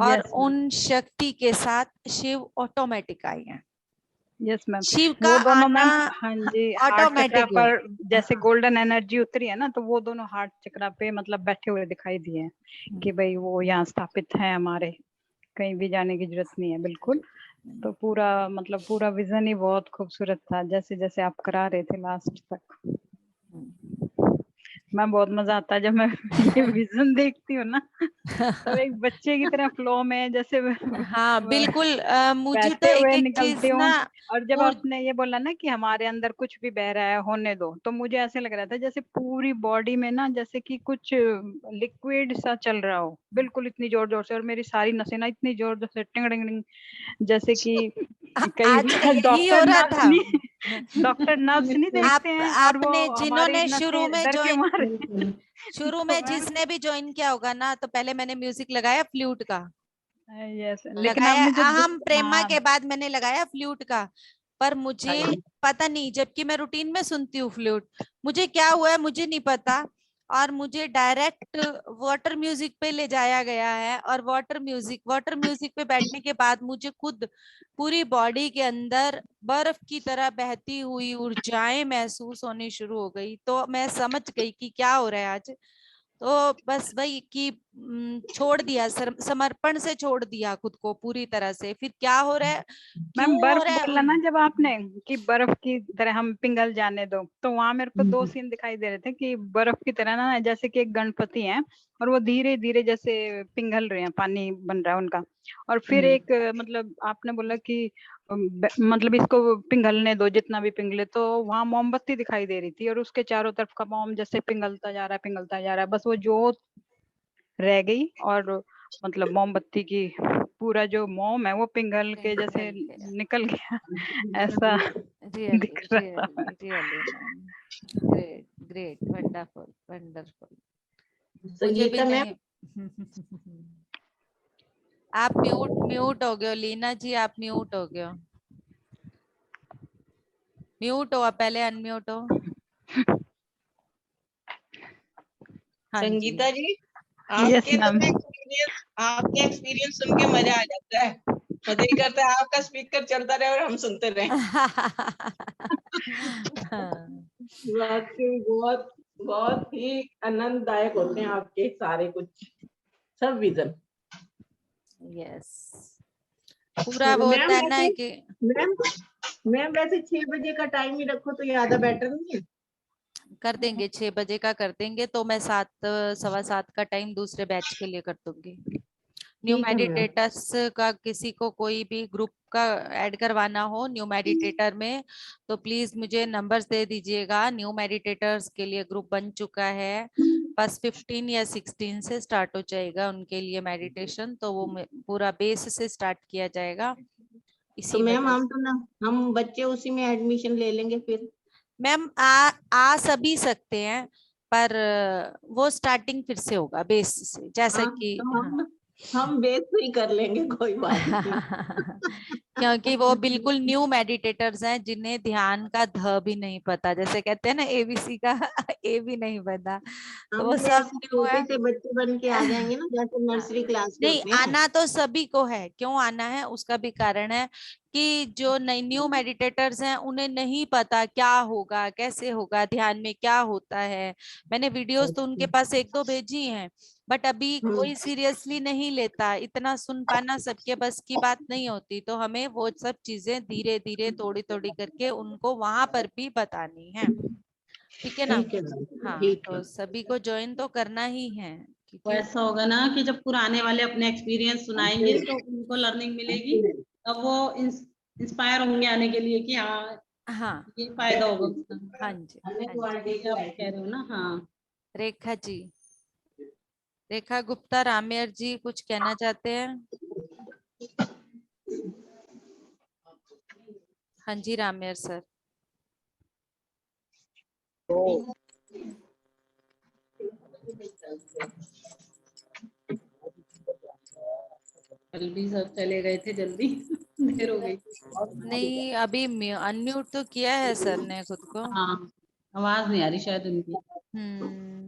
और यस मैम। उन शक्ति के साथ शिव ऑटोमेटिक आई हैं। Yes ma'am. शिव का वो दोनों आना मैम हाँ जी हार्ट चक्रा ऑटोमेटिक है। पर जैसे हाँ। गोल्डन एनर्जी उतरी है ना, तो वो दोनों हार्ट चक्रा पे मतलब बैठे हुए दिखाई दिए हैं कि भाई वो यहाँ स्थापित है हमारे, कहीं भी जाने की जरूरत नहीं है बिल्कुल। तो पूरा मतलब पूरा विजन ही बहुत खूबसूरत था, जैसे जैसे आप करा रहे थे लास्ट तक। मैं बहुत मजा आता है जब मैं ये विजन देखती हूँ ना, तब एक बच्चे की तरह फ्लो में जैसे हाँ बिल्कुल। मुझे तो बहते एक हुए एक निकलती चीज हूँ। ना और जब और आपने ये बोला ना कि हमारे अंदर कुछ भी बह रहा है होने दो, तो मुझे ऐसे लग रहा था जैसे पूरी बॉडी में ना जैसे कि कुछ लिक्विड सा चल रहा हो बिल्कुल इतनी जोर जोर से, और मेरी सारी नसें ना इतनी जोर जोर से टिंग टिंग टिंग, जैसे कि कई आज बार यही हो रहा था। डॉक्टर नर्स नहीं आप देखते हैं और वो आपने हमारी जिन्होंने शुरू नसें में डर के ज्वाइन मारे शुरू तो में जिसने भी ज्वाइन किया होगा ना, तो पहले मैंने म्यूजिक लगाया फ्लूट का, यस, लेकिन अब लगाया मुझे हम प्रेमा हाँ के बाद मैंने लगाया फ्लूट का। पर मुझे पता नहीं, जबकि मैं रूटीन में सुनती हूँ फ्लूट, मुझे क्या हुआ है मुझे नहीं पता, और मुझे डायरेक्ट वाटर म्यूजिक पे ले जाया गया है। और वाटर म्यूजिक पे बैठने के बाद मुझे खुद पूरी बॉडी के अंदर बर्फ की तरह बहती हुई ऊर्जाएं महसूस होनी शुरू हो गई। तो मैं समझ गई कि क्या हो रहा है आज। तो बस वही कि छोड़ दिया, समर्पण से छोड़ दिया खुद को पूरी तरह से। फिर क्या हो रहा है, क्यों मैम हो बर्फ रहा है बोला ना जब आपने कि बर्फ की तरह हम पिघल जाने दो, तो वहां मेरे को दो सीन दिखाई दे रहे थे कि बर्फ की तरह ना जैसे कि एक गणपति है और वो धीरे धीरे जैसे पिघल रहे हैं, पानी बन रहा है उनका। और फिर एक मतलब आपने बोला कि मतलब इसको पिघलने दो जितना भी पिघले, तो वहां मोमबत्ती दिखाई दे रही थी और उसके चारों तरफ का मोम जैसे पिघलता जा रहा है पिघलता जा रहा है, बस वो जोत रह गई। और मतलब मोमबत्ती की पूरा जो मोम है वो पिघल के जैसे पिघल गया। निकल गया ऐसा रियली दिख रहा था। Really really ma'am, great great, wonderful wonderful. मुझे भी संगीता मैम, नहीं आप म्यूट हो गए हो लीना जी, आप म्यूट हो गए हो। म्यूट हो, आप पहले अनम्यूट हो। हाँ जी। संगीता जी, यस आपके तो मैम। आपके एक्सपीरियंस सुन के मजा आ जाता है। मजा ही करता है आपका स्पीकर चलता रहे और हम सुनते रहे। वाकई बहुत बहुत ही आनंददायक होते हैं आपके सारे कुछ सब विजन। यस, पूरा वो मैम होता है ना वैसे कि मैम मैम वैसे 6 बजे का टाइम ही रखो तो ज्यादा बेटर नहीं है? कर देंगे 6 बजे का कर देंगे, तो मैं 7 सवा 7 का टाइम दूसरे बैच के लिए कर दूंगी। न्यू ठीक है मैम। मेडिटेटर्स का किसी को कोई भी ग्रुप का ऐड करवाना हो न्यू मेडिटेटर में, तो प्लीज मुझे नंबर्स दे दीजिएगा। न्यू मेडिटेटर्स के लिए ग्रुप बन चुका है, बस 15 या 16 से स्टार्ट हो जाएगा उनके लिए मेडिटेशन, तो वो पूरा बेस से स्टार्ट किया जाएगा। तो इसी मैम वजह हम से तो ना हम बच्चे उसी में एडमिशन ले लेंगे फिर। मैम आ सभी सकते हैं, पर वो स्टार्टिंग फिर से होगा बेस से, जैसा हाँ कि तो हाँ। हम बेस नहीं कर लेंगे, कोई बात नहीं। क्योंकि वो बिल्कुल न्यू मेडिटेटर्स हैं जिन्हें ध्यान का ध भी नहीं पता, जैसे कहते हैं ना एबीसी का ए भी नहीं पता, तो हम वो भी सब ऐसे न्यू छोटे है। से बच्चे बन के आ जाएंगे ना, जैसे नर्सरी क्लास के नहीं, होते हैं। आना तो सभी को है। क्यों आना है उसका भी कारण है कि जो नई न्यू मेडिटेटर्स हैं उन्हें नहीं पता क्या होगा, कैसे होगा, ध्यान में क्या होता है। मैंने वीडियोस तो उनके पास एक दो भेजी हैं, बट अभी कोई सीरियसली नहीं लेता। इतना सुन पाना सबके बस की बात नहीं होती, तो हमें वो सब चीजें धीरे धीरे थोड़ी थोड़ी करके उनको वहां पर भी बतानी है। ठीक है ना? ठीक है मैम, हाँ, ठीक है। तो सभी को ज्वाइन तो करना ही है, तो क्योंकि ऐसा होगा ना कि जब पुराने वाले अपने एक्सपीरियंस सुनाएंगे तो उनको लर्निंग मिलेगी, तब वो इंस्पायर होंगे आने के लिए कि हाँ हाँ ये फायदा होगा उसका। हाँ जी, हाँ जी। ये आप कह रहे हो ना? हाँ। रेखा जी, रेखा गुप्ता, रामेयर जी कुछ कहना चाहते हैं? हाँ जी, रामेयर सर। कल भी सब चले गए थे जल्दी, देर हो गई। नहीं, अभी अनम्यूट तो किया है सर ने खुद को। हाँ, आवाज नहीं आ रही शायद उनकी। हम्म।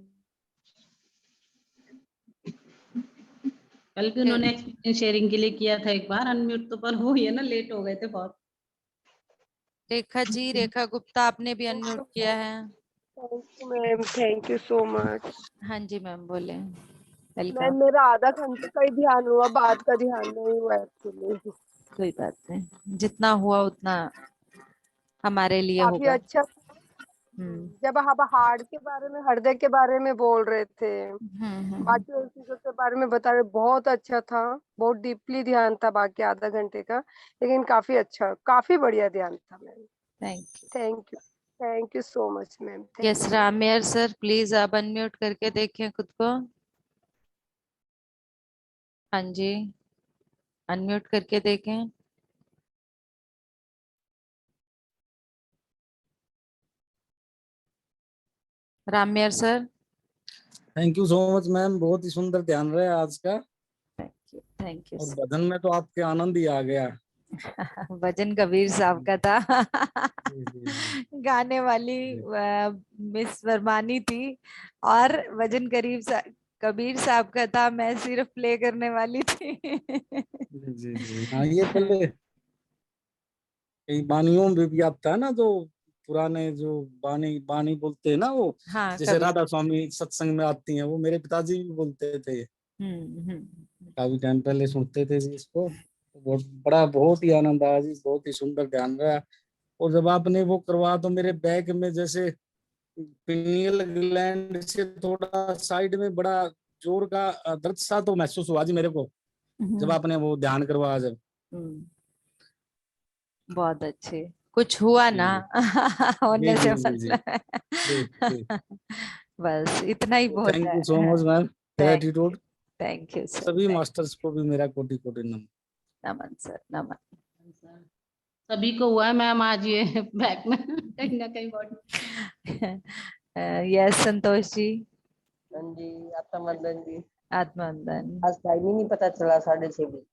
कल भी उन्होंने एक्सपीरियंस शेयरिंग के लिए किया था एक बार अनम्यूट, तो पर वो ही है ना, लेट हो गए थे बहुत। रेखा जी, रेखा गुप्ता, आपने भी अनम्यूट किया है। Ma'am thank you so much. हाँ जी मैम, बोले। Ma'am welcome. मेरा आधा घंटे का ही ध्यान हुआ, बाद का ध्यान नहीं हुआ एक्चुअली। कोई बात नहीं, जितना हुआ उतना हमारे लिए काफी होगा। अच्छा। जब आप हार्ट के बारे में, हृदय के बारे में बोल रहे थे, बाकी और चीजों के बारे में बता रहे, बहुत अच्छा था। बहुत डीपली ध्यान था बाकी आधा घंटे का, लेकिन काफी अच्छा, काफी बढ़िया ध्यान था ma'am. Thank you so much ma'am. Yes, रामेयर सर प्लीज आप अनम्यूट करके देखें खुद को। हाँ जी, अनम्यूट करके देखें। रामेयर sir. Thank you so much ma'am, बहुत ही सुंदर ध्यान रहा आज का। थैंक यू और भजन में तो आपके आनंद ही आ गया। भजन कबीर साहब का था। गाने वाली मिस वर्मानी थी, और भजन कबीर साहब का था, मैं सिर्फ प्ले करने वाली थी। जी जी हाँ, ये पहले कई बानियों में भी आता है ना, जो पुराने जो बानी बानी बोलते हैं ना, वो हाँ, जैसे कबीर। राधा स्वामी सत्संग में आती हैं, वो मेरे पिताजी भी बोलते थे। हम्म। काफी टाइम पहले सुनते थे जी इसको। बहुत ही आनंद आया जी, बहुत ही सुंदर ध्यान रहा। और जब आपने वो करवा, तो मेरे बैक में जैसे पिनियल ग्लैंड से थोड़ा साइड में बड़ा जोर का दर्द सा तो महसूस हुआ जी मेरे को, जब आपने वो ध्यान करवाया जब। बहुत अच्छे, कुछ हुआ ना। जी होने जी से जी जी जी। मतलब बस इतना ही बहुत थैंक यू सो है। Much ma'am, thank gratitude. Thank you sir. सभी मास्टर्स को भी मेरा कोटि कोटि नमन। नमन सर, नमन। सभी को हुआ है मैम आज ये बैक में कहीं ना कहीं बॉडी। यस संतोष जी। हाँ जी, आत्मवंदन जी। आत्मवंदन। आज टाइम ही नहीं पता चला, 6:30 बजे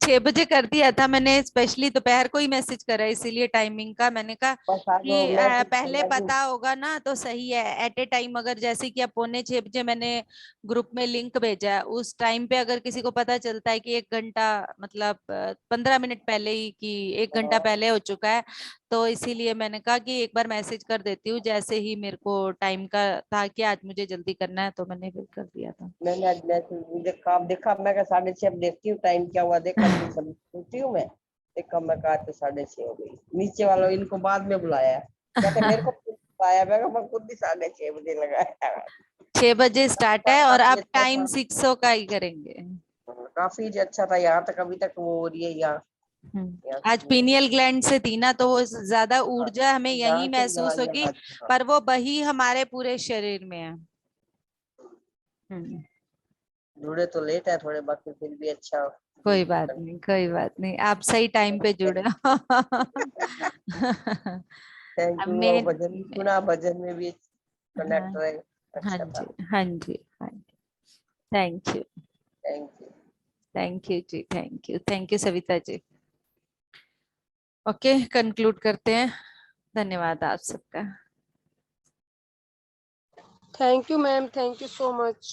6 बजे कर दिया था मैंने, स्पेशली दोपहर को ही मैसेज करा, इसीलिए टाइमिंग का मैंने कहा बस आज कि मैसेज पहले चला पता होगा ना तो सही है। एट ए टाइम अगर जैसे कि अब 5:45 मैंने ग्रुप में लिंक भेजा है, उस टाइम पे अगर किसी को पता चलता है कि 1 घंटा मतलब 15 मिनट पहले ही कि 1 घंटा पहले हो चुका है, तो इसीलिए मैंने कहा कि एक बार मैसेज कर देती हूँ। जैसे ही मेरे को टाइम का था कि आज मुझे जल्दी करना है, तो मैंने फिर कर दिया था। मैंने आज मैसेज देखा, मैं कहा 6:30 अब देखती हूँ टाइम क्या हुआ, देखा तो सब सुनती हूँ मैं, देखा मैं कहा तो 6:30 हो गई। नीचे वालों इनको बाद में बुलाया, कहते मेरे को बुलाया, मैं खुद ही 6:30 बजे लगाया। 6 बजे स्टार्ट है और अब टाइम 6 का ही करेंगे। काफी अच्छा था, यहाँ तक अभी तक वो हो रही है यहाँ। आज पीनियल ग्लैंड से थी ना, तो वो ज्यादा ऊर्जा हमें यही महसूस होगी, पर वो बही हमारे पूरे शरीर में है। जुड़े तो लेट है थोड़े, बाकी फिर भी अच्छा। कोई बात नहीं, कोई बात नहीं, आप सही टाइम पे जुड़े हो। Thank you. मैं भजन भी सुना, भजन में भी कनेक्ट रहे, हाँ अच्छा था। जी, हाँ जी, हाँ जी, thank you. Thank you ji, thank you Savita ji. Okay, conclude करते हैं। धन्यवाद आप सबका। Thank you ma'am, thank you so much.